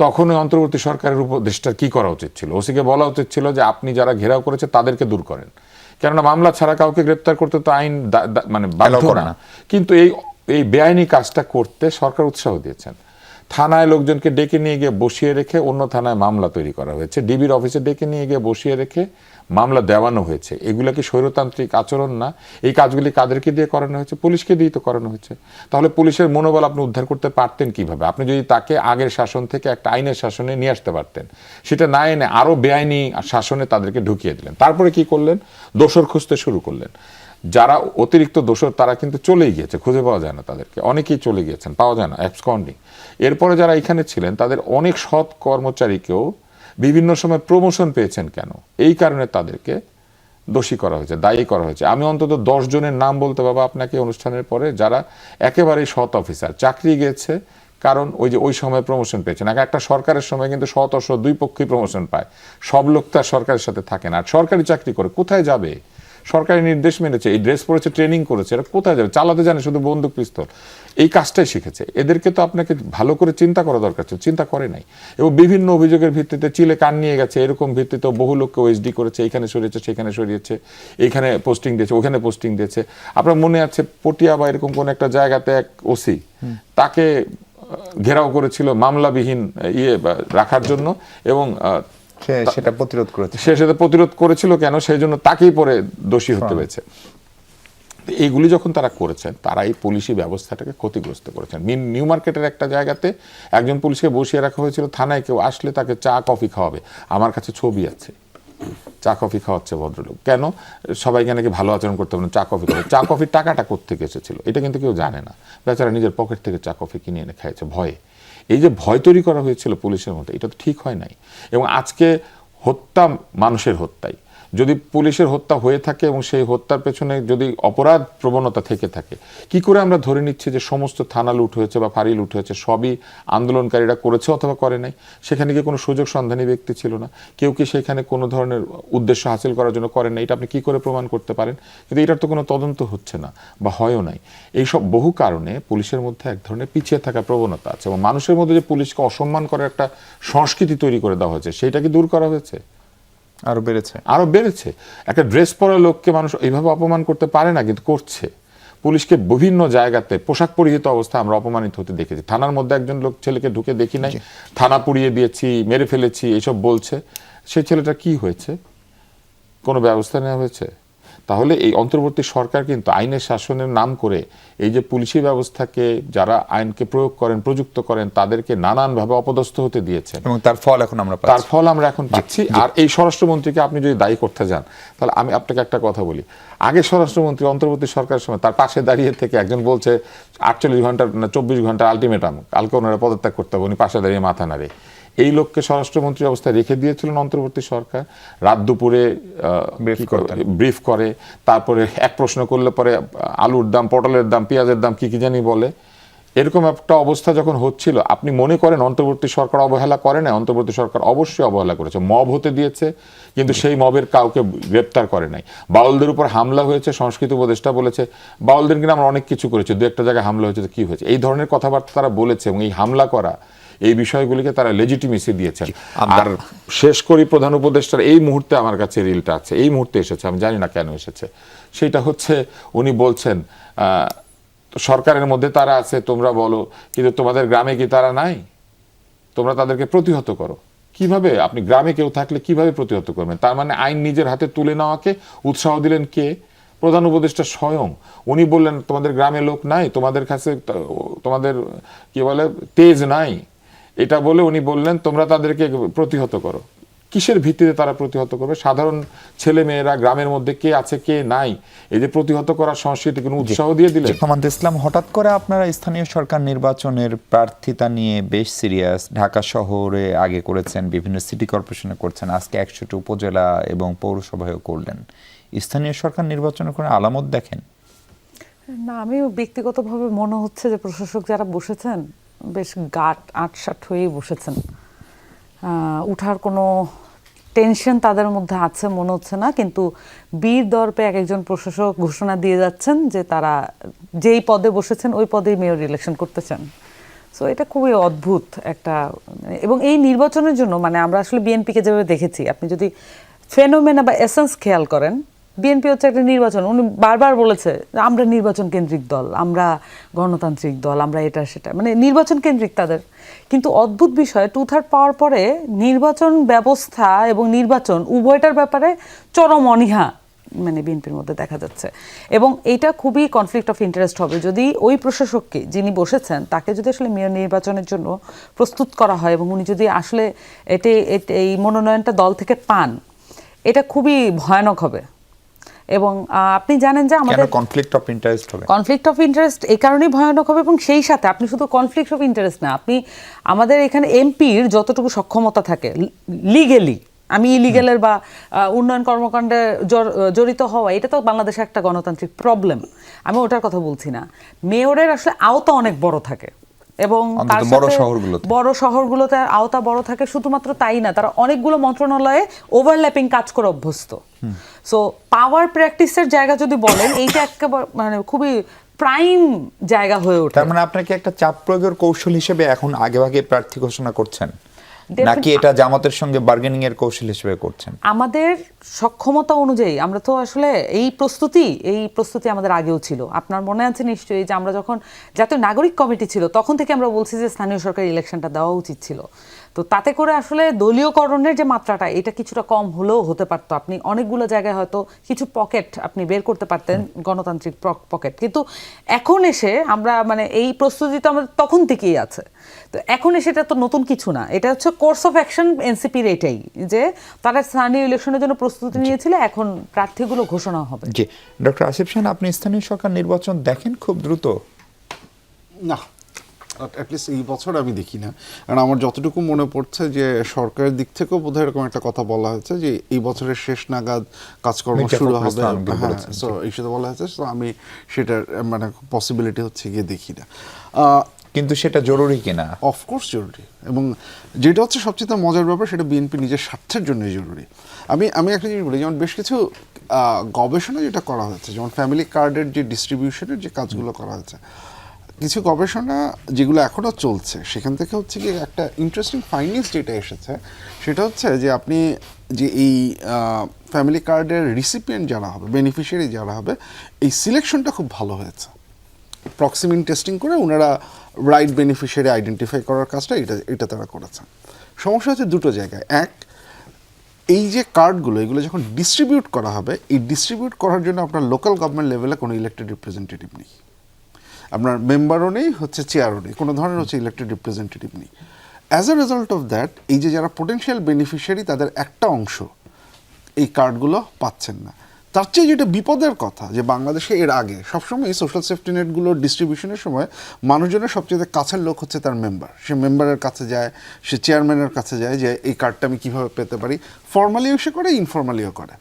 Speaker 4: তখন অন্তর্বর্তী সরকারের উপদেষ্টার কি করা উচিত ছিল? ওসিকে বলা উচিত ছিল যে আপনি যারা ঘেরাও করেছে তাদেরকে দূর করেন। কেননা মামলা ছাড়া কাউকে গ্রেপ্তার করতে তো আইন মানে বাধ্য
Speaker 1: Allow করে
Speaker 4: না।
Speaker 1: না।
Speaker 4: কিন্তু এই বেআইনি কাজটা করতে সরকার উৎসাহ দিয়েছেন। থানায় লোকজনকে ডেকে নিয়ে গিয়ে বসিয়ে রেখে অন্য থানায় মামলা তৈরি করা হয়েছে, ডিবির অফিসে ডেকে নিয়ে গিয়ে বসিয়ে রেখে মামলা দেওয়ানো হয়েছে। এগুলা কি স্বৈরতান্ত্রিক আচরণ না? এই কাজগুলি কাদেরকে দিয়ে করানো হয়েছে? পুলিশকে দিয়ে তো করানো হয়েছে। তাহলে পুলিশের মনোবল আপনি উদ্ধার করতে পারতেন কিভাবে? আপনি যদি তাকে আগের শাসন থেকে একটা আইনের শাসনে নিয়ে আসতে পারতেন, সেটা না এনে আরো বেআইনি শাসনে তাদেরকে ঢুকিয়ে দিলেন। তারপরে কি করলেন? দোষর খুঁজতে শুরু করলেন। যারা অতিরিক্ত দোষর তারা কিন্তু চলেই গিয়েছে, খুঁজে পাওয়া যায় না তাদেরকে, অনেকেই চলে গিয়েছেন, পাওয়া যায় না, অ্যাবসকন্ডিং। এরপরে যারা এখানে ছিলেন তাদের অনেক সৎ কর্মচারীকেও বিভিন্ন সময় প্রমোশন পেয়েছেন কেন? এই কারণে তাদেরকে দোষী করা হয়েছে, দায়ী করা হয়েছে। আমি অন্তত 10 জনের নাম বলতে পারবো আপনাকে অনুষ্ঠানের পরে, যারা একেবারেই সৎ অফিসার, চাকরি গেছে কারণ ওই সময় প্রমোশন পেয়েছেন। একটা সরকারের সময় কিন্তু সৎ অসৎ দুই পক্ষই প্রমোশন পায়, সব লোক তার সরকারের সাথে থাকে না। আর সরকারি চাকরি করে কোথায় যাবে? সরকারি নির্দেশ মেনেছে, এই ড্রেস পরেছে, ট্রেনিং করেছে, এরা কোথায় যাবে? চালাতে জানে শুধু বন্দুক পিস্তল, এই কাজটাই শিখেছে। এদেরকে তো আপনাকে ভালো করে চিন্তা করা দরকার ছিল, চিন্তা করে নাই। এবং বিভিন্ন অভিযোগের ভিত্তিতে চিলে কান নিয়ে গেছে, এরকম ভিত্তিতে বহু লোককে ওএসডি করেছে, এখানে সরিয়েছে, সেখানে সরিয়েছে, এখানে পোস্টিং দিয়েছে, ওখানে পোস্টিং দিয়েছে। আপনার মনে আছে পটিয়া বা এরকম কোন একটা জায়গাতে এক ওসি, তাকে ঘেরাও করেছিল মামলাবিহীন রাখার জন্য, এবং
Speaker 1: সেটা প্রতিরোধ করেছে।
Speaker 4: সে সেটা প্রতিরোধ করেছিল কেন? সেই জন্য তাকেই পরে দোষী হতে হয়েছে। এইগুলি যখন তারা করেছেন, তারা এই পুলিশি ব্যবস্থাটাকে ক্ষতিগ্রস্ত করেছেন। নিউ মার্কেটের একটা জায়গাতে একজন পুলিশকে বসিয়ে রাখা হয়েছিল, থানায় কেউ আসলে তাকে চা কফি খাওয়াবে। আমার কাছে ছবি আছে, চা কফি খাওয়াচ্ছে ভদ্রলোক। কেন? সবাইকে নাকি ভালো আচরণ করতে হবে, চা কফি খাবে। চা কফির টাকাটা কোত্থেকে এসেছিল এটা কিন্তু কেউ জানে না। বেচারা নিজের পকেট থেকে চা কফি কিনে এনে খাইছে ভয়ে। এই যে ভয় তৈরি করা হয়েছিল পুলিশের মধ্যে, এটা তো ঠিক হয় নাই। এবং আজকে হত্যা মানুষের হত্যাই, যদি পুলিশের হত্যা হয়ে থাকে এবং সেই হত্যার পেছনে যদি অপরাধ প্রবণতা থেকে থাকে, কি করে আমরা ধরে নিচ্ছি যে সমস্ত থানা লুট হয়েছে বা ফাঁড়ি লুট হয়েছে সবই আন্দোলনকারীরা করেছে অথবা করে নাই? সেখানে কি কোনো সুযোগ সন্ধানী ব্যক্তি ছিল না? কেউ কি সেখানে কোনো ধরনের উদ্দেশ্য হাসিল করার জন্য করেন না? এটা আপনি কি করে প্রমাণ করতে পারেন? কিন্তু এটার তো কোনো তদন্ত হচ্ছে না বা হয়ও নাই। এইসব বহু কারণে পুলিশের মধ্যে এক ধরনের পিছিয়ে থাকা প্রবণতা আছে, এবং মানুষের মধ্যে যে পুলিশকে অসম্মান করার একটা সংস্কৃতি তৈরি করে দেওয়া হয়েছে, সেটা কি দূর করা হয়েছে? আরো বেড়েছে। একটা ড্রেস পরা লোককে মানুষ এইভাবে অপমান করতে পারে না, কিন্তু করছে। পুলিশকে বিভিন্ন জায়গাতে পোশাক পরিহিত অবস্থা আমরা অপমানিত হতে দেখেছি। থানার মধ্যে একজন লোক ছেলেকে ঢুকে দেখি নাই, থানা পুড়িয়ে দিয়েছি, মেরে ফেলেছি, এইসব বলছে। সেই ছেলেটা কি হয়েছে? কোনো ব্যবস্থা নেওয়া হয়েছে? তাহলে এই অন্তর্বর্তী সরকার কিন্তু আইনের শাসনের নাম করে এই যে পুলিশি ব্যবস্থাকে, যারা আইনকে প্রয়োগ করেন, প্রযুক্ত করেন, তাদেরকে নানানভাবে অপদস্থ হতে দিয়েছেন,
Speaker 1: এবং তার ফল আমরা এখন
Speaker 4: পাচ্ছি। আর এই স্বরাষ্ট্রমন্ত্রীকে আপনি যদি দায়ী করতে যান, তাহলে আমি আপনাকে একটা কথা বলি। আগে স্বরাষ্ট্রমন্ত্রী অন্তর্বর্তী সরকারের সময় তার পাশে দাঁড়িয়ে থেকে একজন বলছে 48 ঘন্টা না 24 ঘন্টা আলটিমেটাম, কালকে ওনারা পদত্যাগ করতে হবে, উনি পাশে দাঁড়িয়ে মাথা নাড়ে। এই লোককে স্বরাষ্ট্রমন্ত্রী অবস্থায় রেখে দিয়েছিলেন অন্তর্বর্তী সরকার। রাত দুপুরে ব্রিফ করে, তারপরে এক প্রশ্ন করলে পরে আলুর দাম, পটলের দাম, পেঁয়াজের দাম কি জানি বলে। এরকম একটা অবস্থা যখন হচ্ছিল, আপনি মনে করেন অন্তর্বর্তী সরকার অবহেলা করে না? অন্তর্বর্তী সরকার অবশ্যই অবহেলা করেছে। মব হতে দিয়েছে, কিন্তু সেই মবের কাউকে গ্রেপ্তার করে নাই। বাউলদের উপর হামলা হয়েছে, সংস্কৃতি উপদেষ্টা বলেছে বাউলদের কিনা আমরা অনেক কিছু করেছি, দু একটা জায়গায় হামলা হয়েছে, তো কি হয়েছে? এই ধরনের কথাবার্তা তারা বলেছে, এবং এই হামলা করা, এই বিষয়গুলিকে তারা লেজিটিমেসি দিয়েছেন। আর শেষ করি, প্রধান উপদেষ্টার এই মুহূর্তে আমার কাছে রিলটা আছে, এই মুহূর্তে এসেছে, আমি জানি না কেন এসেছে। সেটা হচ্ছে উনি বলছেন সরকারের মধ্যে তারা আছে, তোমরা বলো, কিন্তু তোমাদের গ্রামে কি তারা নাই? তোমরা তাদেরকে প্রতিহত করো। কিভাবে? আপনি গ্রামে কেউ থাকলে কিভাবে প্রতিহত করবেন? তার মানে আইন নিজের হাতে তুলে নেওয়াকে উৎসাহ দিলেন কে? প্রধান উপদেষ্টা স্বয়ং। উনি বললেন তোমাদের গ্রামে লোক নাই, তোমাদের কাছে তোমাদের কি বলে তেজ নাই, এটা বলে উনি বললেন তোমরা তাদেরকে প্রতিহত করো। কিসের ভিত্তিতে তারা প্রতিহত করবে? সাধারণ ছেলে মেয়েরা গ্রামের মধ্যে কে আছে কে নাই, এই যে প্রতিহত করার সংস্কৃতি কোনো উৎসাহ দিয়ে দিলে।
Speaker 1: ইসলাম, হঠাৎ করে আপনারা স্থানীয় সরকার নির্বাচনের প্রার্থিতা নিয়ে বেশ সিরিয়াস। ঢাকা শহরে আগে করেছেন, বিভিন্ন সিটি কর্পোরেশনে করছেন, আজকে 100টি উপজেলা এবং পৌরসভায়ও করলেন। স্থানীয় সরকার নির্বাচনের কোনো আলামত দেখেন?
Speaker 2: না, আমি ব্যক্তিগতভাবে মনে হচ্ছে যে প্রশাসক যারা বসেছেন বেশ আটসাট হয়েই বসেছেন। উঠার কোনো টেনশন তাদের মধ্যে আছে মনে হচ্ছে না, কিন্তু বীর দর্পে এক একজন প্রশাসক ঘোষণা দিয়ে যাচ্ছেন যে তারা যেই পদে বসেছেন ওই পদেই মেয়র ইলেকশন করতে চান। সো এটা খুবই অদ্ভুত একটা, এবং এই নির্বাচনের জন্য মানে আমরা আসলে বিএনপিকে যেভাবে দেখেছি, আপনি যদি ফেনোমেনা বা এসেন্স খেয়াল করেন, বিএনপি হচ্ছে একটা নির্বাচন, উনি বারবার বলেছে যে আমরা নির্বাচন কেন্দ্রিক দল, আমরা গণতান্ত্রিক দল, আমরা এটা সেটা, মানে নির্বাচন কেন্দ্রিক তাদের। কিন্তু অদ্ভুত বিষয়, 2/3 পাওয়ার পরে নির্বাচন ব্যবস্থা এবং নির্বাচন উভয়টার ব্যাপারে চরম অনীহা মানে বিএনপির মধ্যে দেখা যাচ্ছে। এবং এইটা খুবই কনফ্লিক্ট অফ ইন্টারেস্ট হবে যদি ওই প্রশাসককে, যিনি বসেছেন, তাকে যদি আসলে মেয়র নির্বাচনের জন্য প্রস্তুত করা হয় এবং উনি যদি আসলে এই মনোনয়নটা দল থেকে পান, এটা খুবই ভয়ানক হবে। এবং আপনি জানেন যে আমাদের
Speaker 1: কনফ্লিক্ট অফ ইন্টারেস্ট হবে,
Speaker 2: কনফ্লিক্ট অফ ইন্টারেস্ট এই কারণেই ভয়ানক হবে। এবং সেই সাথে আপনি শুধু কনফ্লিক্ট অফ ইন্টারেস্ট না, আপনি আমাদের এখানে এমপির যতটুকু সক্ষমতা থাকে লিগেলি, আমি ইলিগেলের বা উন্নয়ন কর্মকাণ্ডে জড়িত হওয়া, এটা তো বাংলাদেশে একটা গণতান্ত্রিক প্রবলেম, আমি ওটার কথা বলছি না। মেয়রের আসলে আওতা অনেক বড় থাকে এবং তার বড় শহরগুলোতে আওতা বড় থাকে। শুধুমাত্র তাই না, তারা অনেকগুলো মন্ত্রণালয়ে ওভারল্যাপিং কাজ করে অভ্যস্ত। সো পাওয়ার প্র্যাকটিসের জায়গা যদি বলেন, এইটা একেবারে মানে খুবই প্রাইম জায়গা হয়ে ওঠে।
Speaker 1: তার মানে আপনাকে একটা চাপ প্রয়োগের কৌশল হিসেবে এখন আগেভাগে প্রার্থী ঘোষণা করছেন, নাকি এটা জামাতের সঙ্গে বার্গেনিং এর কৌশল হিসেবে করছেন?
Speaker 2: আমাদের সক্ষমতা অনুযায়ী আমরা তো আসলে এই প্রস্তুতি আমাদের আগেও ছিল। আপনার মনে আছে নিশ্চয়ই যে আমরা যখন জাতীয় নাগরিক কমিটি ছিল, তখন থেকে আমরা বলছি যে স্থানীয় সরকার ইলেকশনটা দেওয়া উচিত ছিল। তো তাতে করে আসলে দলীয়করণের যে মাত্রাটা, এটা কিছুটা কম হলেও হতে পারতো। আপনি অনেকগুলো জায়গায় হয়তো কিছু পকেট আপনি বের করতে পারতেন, গণতান্ত্রিক পকেট। কিন্তু এখন এসে আমরা মানে এই প্রস্তুতি তো আমাদের তখন থেকেই আছে। তো এখন এসে এটা তো নতুন কিছু না, এটা হচ্ছে কোর্স অফ অ্যাকশন এনসিপির, এটাই যে তারা স্থানীয় ইলেকশনের জন্য প্রস্তুতি নিয়েছিল, এখন প্রার্থীগুলো ঘোষণা হবে।
Speaker 1: জি, ডক্টর আসিফ খান, আপনি স্থানীয় সরকার নির্বাচন দেখেন খুব দ্রুত?
Speaker 3: না, অ্যাটলিস্ট এই বছর আমি দেখি না। কারণ আমার যতটুকু মনে পড়ছে যে সরকারের দিক থেকেও বোধহয় এরকম একটা কথা বলা হয়েছে যে এই বছরের শেষ নাগাদ কাজকর্ম শুরু হবে। হ্যাঁ, সো এই সাথে বলা হয়েছে। সো আমি সেটার মানে পসিবিলিটি হচ্ছে গিয়ে দেখি না।
Speaker 1: কিন্তু সেটা জরুরি কিনা?
Speaker 3: অফকোর্স জরুরি, এবং যেটা হচ্ছে সবচেয়ে মজার ব্যাপার, সেটা বিএনপি নিজের স্বার্থের জন্যই জরুরি। আমি একটা জিনিস বলি, যেমন বেশ কিছু গবেষণা যেটা করা হয়েছে, যেমন ফ্যামিলি কার্ডের যে ডিস্ট্রিবিউশনের যে কাজগুলো করা হয়েছে, কিছু গবেষণা যেগুলো এখনও চলছে, সেখান থেকে হচ্ছে কি একটা ইন্টারেস্টিং ফাইন্ডিংস যেটা এসেছে, সেটা হচ্ছে যে আপনি যে এই ফ্যামিলি কার্ডের রিসিপিয়েন্ট যারা হবে, বেনিফিশিয়ারি যারা হবে, এই সিলেকশনটা খুব ভালো হয়েছে। প্রক্সিমিন টেস্টিং করে ওনারা রাইট বেনিফিশিয়ারি আইডেন্টিফাই করার কাজটা এটা তারা করেছেন। সমস্যা হচ্ছে দুটো জায়গায়। এক, এই যে কার্ডগুলো, এগুলো যখন ডিস্ট্রিবিউট করা হবে, এই ডিস্ট্রিবিউট করার জন্য আপনার লোকাল গভর্নমেন্ট লেভেলে কোনো ইলেক্টেড রিপ্রেজেন্টেটিভ নেই, আপনার মেম্বারও নেই, হচ্ছে চেয়ারও নেই, কোনো ধরনের হচ্ছে ইলেক্টেড রিপ্রেজেন্টেটিভ নেই। As a result of that, এই যে যারা পোটেনশিয়াল বেনিফিশিয়ারি, তাদের একটা অংশ এই কার্ডগুলো পাচ্ছেন না। তার চেয়ে যেটা বিপদের কথা, যে বাংলাদেশে এর আগে সবসময় এই সোশ্যাল সেফটি নেটগুলোর ডিস্ট্রিবিউশনের সময় মানুষজনের সবচেয়ে কাছের লোক হচ্ছে তার মেম্বার। সে মেম্বারের কাছে যায়, সে চেয়ারম্যানের কাছে যায় যে এই কার্ডটা আমি কীভাবে পেতে পারি। ফর্মালিও সে করে, ইনফর্মালিও করে।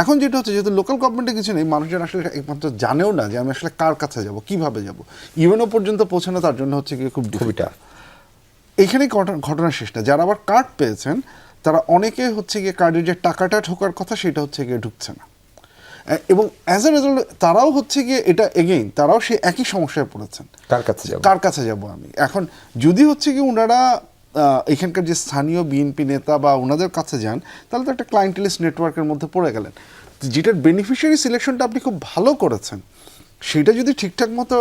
Speaker 3: এখন যেটা হচ্ছে, যেহেতু লোকাল গভর্নমেন্টে কিছু নেই, মানুষজন আসলে একমাত্র জানেও না যে আমি আসলে কার কাছে যাব, কিভাবে যাব, ইউএনও পর্যন্ত পৌঁছানো তার জন্য হচ্ছে গিয়ে খুব ডিফিকাল্ট। এইখানেই ঘটনা শেষ না। যারা আবার কার্ড পেয়েছেন, তারা অনেকে হচ্ছে গিয়ে কার্ডের যে টাকাটা ঢোকার কথা, সেটা হচ্ছে গিয়ে ঢুকছে না, এবং অ্যাজ এ রেজাল্ট তারাও হচ্ছে গিয়ে এটা এগেইন তারাও সেই একই সমস্যায় পড়েছেন, কার কাছে যাব আমি। এখন যদি হচ্ছে কি ওনারা এখানকার যে স্থানীয় বিএনপি নেতা বা ওনাদের কাছে যান, তাহলে তো একটা ক্লায়েন্টেলিস্ট নেটওয়ার্কের মধ্যে পড়ে গেলেন। যেটার বেনিফিশিয়ারি সিলেকশনটা আপনি খুব ভালো করেছেন, সেটা যদি ঠিকঠাক মতো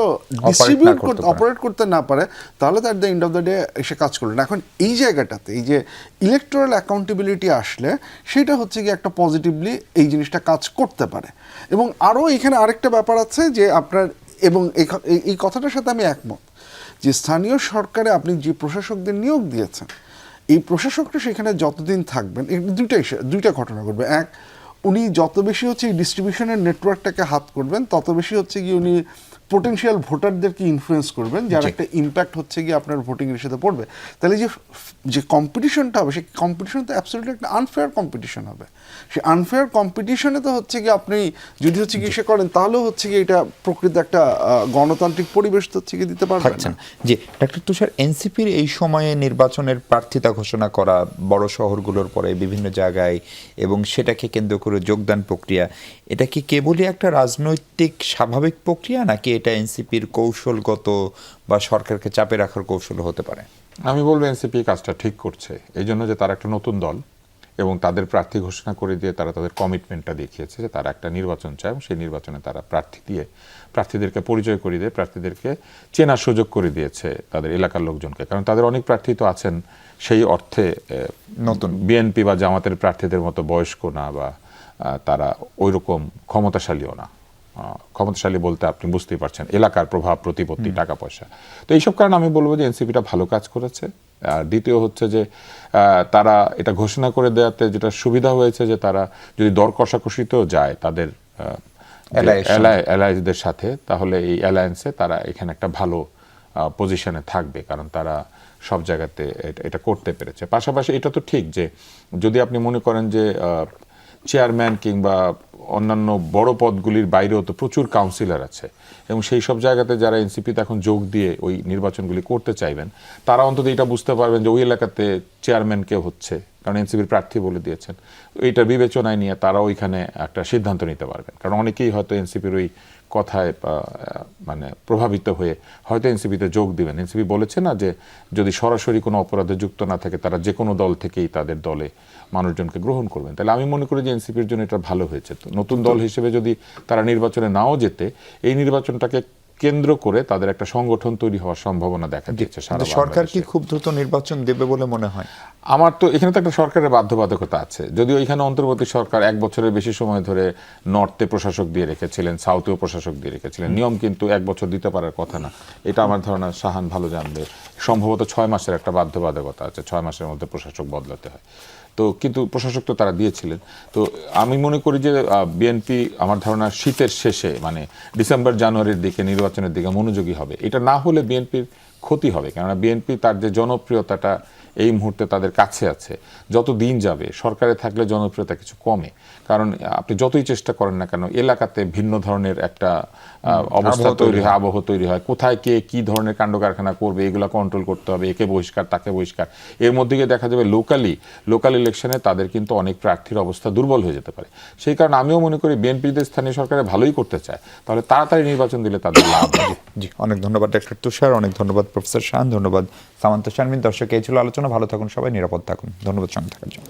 Speaker 3: ডিস্ট্রিবিউট করতে, অপারেট করতে না পারে, তাহলে তো at the end of the day এসে কাজ করলেন। এখন এই জায়গাটাতে এই যে ইলেকটোরাল অ্যাকাউন্টেবিলিটি আসলে, সেটা হচ্ছে কি একটা পজিটিভলি এই জিনিসটা কাজ করতে পারে। এবং আরও এখানে আরেকটা ব্যাপার আছে যে আপনার, এবং এই কথাটার সাথে আমি একমত, যে স্থানীয় সরকারে আপনি যে প্রশাসকদের নিয়োগ দিয়েছেন, এই প্রশাসকরা সেখানে যতদিন থাকবেন, দুইটা ঘটনা ঘটবে। এক, উনি যত বেশি হচ্ছে এই ডিস্ট্রিবিউশনের নেটওয়ার্কটাকে হাত করবেন, তত বেশি হচ্ছে গিয়ে উনি পোটেনশিয়াল ভোটারদেরকে ইনফ্লুয়েন্স করবেন, যার একটা ইম্প্যাক্ট হচ্ছে গিয়ে আপনার ভোটিংয়ের সাথে পড়বে। তাহলে যে কম্পিটিশনটা হবে, সেই কম্পিটিশন তো অ্যাবসলিউটলি একটা আনফেয়ার কম্পিটিশন হবে। সেই আনফেয়ার কম্পিটিশনে তো হচ্ছে গিয়ে আপনি যদি হচ্ছে গিয়ে করেন, তাহলেও হচ্ছে গিয়ে এটা প্রকৃত একটা গণতান্ত্রিক পরিবেশ তো হচ্ছে গিয়ে দিতে পারবেন না।
Speaker 1: জি, ডক্টর তুষার, এনসিপির এই সময়ে নির্বাচনের প্রার্থিতা ঘোষণা করা বড় শহরগুলোর পরে বিভিন্ন জায়গায়, এবং সেটাকে কেন্দ্র করে যোগদান প্রক্রিয়া, এটা কি কেবলই একটা রাজনৈতিক স্বাভাবিক প্রক্রিয়া, নাকি এটা এনসিপির কৌশলগত বা সরকারকে চাপে রাখার কৌশল হতে পারে?
Speaker 4: আমি বলবো এনসিপি কাজটা ঠিক করছে, এই জন্য যে তার একটা নতুন দল, এবং তাদের প্রার্থী ঘোষণা করে দিয়ে তারা তাদের কমিটমেন্টটা দেখিয়েছে যে তারা একটা নির্বাচন চায় এবং সেই নির্বাচনে তারা প্রার্থীদেরকে পরিচয় করে দিয়ে প্রার্থীদেরকে চেনার সুযোগ করে দিয়েছে তাদের এলাকার লোকজনকে। কারণ তাদের অনেক প্রার্থী তো আছেন সেই অর্থে নতুন বিএনপি বা জামাতের প্রার্থীদের মতো বয়স্ক না, বা তারা ওই রকম ক্ষমতাশালীও না। ক্ষমতাশালী বলতে আপনি বুঝতেই পারছেন, এলাকার প্রভাব প্রতিপত্তি, টাকা পয়সা। তো এইসব কারণে আমি বলবো যে এনসিপিটা ভালো কাজ করেছে। আর দ্বিতীয় হচ্ছে যে তারা এটা ঘোষণা করে দেওয়াতে যেটা সুবিধা হয়েছে যে তারা যদি দর কষাকষিতেও যায় তাদের অ্যালায়েন্সদের সাথে, তাহলে এই অ্যালায়েন্সে তারা এখানে একটা ভালো পজিশনে থাকবে, কারণ তারা সব জায়গাতে এটা করতে পেরেছে। পাশাপাশি এটা তো ঠিক যে যদি আপনি মনে করেন যে চেয়ারম্যান কিংবা অন্যান্য বড় পদগুলির বাইরেও তো প্রচুর কাউন্সিলর আছে, এবং সেই সব জায়গাতে যারা এনসিপিতে এখন যোগ দিয়ে ওই নির্বাচনগুলি করতে চাইবেন তারা অন্তত এটা বুঝতে পারবেন যে ওই এলাকাতে চেয়ারম্যান কে হচ্ছে, কারণ এনসিপির প্রার্থী বলে দিয়েছেন। এইটা বিবেচনায় নিয়ে তারা ওইখানে একটা সিদ্ধান্ত নিতে পারবেন, কারণ অনেকেই হয়তো এনসিপির ওই কথায় মানে প্রভাবিত হয়ে হয়তো এনসিপিতে যোগ দিবেন। এনসিপি বলেছে না যে যদি সরাসরি কোনো অপরাধে যুক্ত না থাকে তারা যে কোনো দল থেকেই তাদের দলে মানুষজনকে গ্রহণ করবেন। তাহলে আমি মনে করি যে এনসিপির জন্য এটা ভালো হয়েছে। তো নতুন দল হিসেবে যদি তারা নির্বাচনে নাও যেতে, এই নির্বাচনটাকে কেন্দ্র করে তাদের একটা সংগঠন তৈরি হওয়ার সম্ভাবনা দেখা দিচ্ছে।
Speaker 1: সরকার কি খুব দ্রুত নির্বাচন দেবে বলে মনে হয়?
Speaker 4: আমার তো এখানে তো একটা সরকারের বাধ্যবাধকতা আছে, যদিও এখানে অন্তর্বর্তী সরকার 1 বছরের বেশি সময় ধরে নর্থে প্রশাসক দিয়ে রেখেছিলেন, সাউথেও প্রশাসক দিয়ে রেখেছিলেন। নিয়ম কিন্তু 1 বছর দিতে পারার কথা না, এটা আমার ধারণা শাহান ভালো জানবে। সম্ভবত 6 মাসের একটা বাধ্যবাধকতা আছে, 6 মাসের মধ্যে প্রশাসক বদলাতে হয়। তো কিন্তু প্রশাসক তো তারা দিয়েছিলেন। তো আমি মনে করি যে বিএনপি আমার ধারণা শীতের শেষে মানে ডিসেম্বর জানুয়ারির দিকে নির্বাচনের দিকে মনোযোগী হবে। এটা না হলে বিএনপির ক্ষতি হবে, কেননা বিএনপি তার যে জনপ্রিয়তাটা এই মুহূর্তে তাদের কাছে আছে, যত দিন যাবে সরকারে থাকলে জনপ্রিয়তা কিছু কমে। কারণ আপনি যতই চেষ্টা করেন না কেন এলাকাতে ভিন্ন ধরনের একটা অবস্থা তৈরি হয়, আবহ তৈরি হয়। কোথায় কে কি ধরনের কাণ্ড কারখানা করবে এগুলো কন্ট্রোল করতে হবে, একে বহিষ্কার তাকে বহিষ্কার। এর মধ্যে গিয়ে দেখা যাবে লোকাল ইলেকশনে তাদের কিন্তু অনেক প্রার্থীর অবস্থা দুর্বল হয়ে যেতে পারে। সেই কারণে আমিও মনে করি বিএনপি যদি স্থানীয় সরকারে ভালোই করতে চায় তাহলে তাড়াতাড়ি নির্বাচন দিলে তাদের লাভ।
Speaker 1: জি, অনেক ধন্যবাদ ডক্টর তুষার, অনেক ধন্যবাদ প্রফেসর শাহান, ধন্যবাদ সামান্তা শারমিন। দর্শক, এই ছিল আলোচনা। ভালো থাকুন সবাই, নিরাপদ থাকুন। ধন্যবাদ সঙ্গে থাকার জন্য।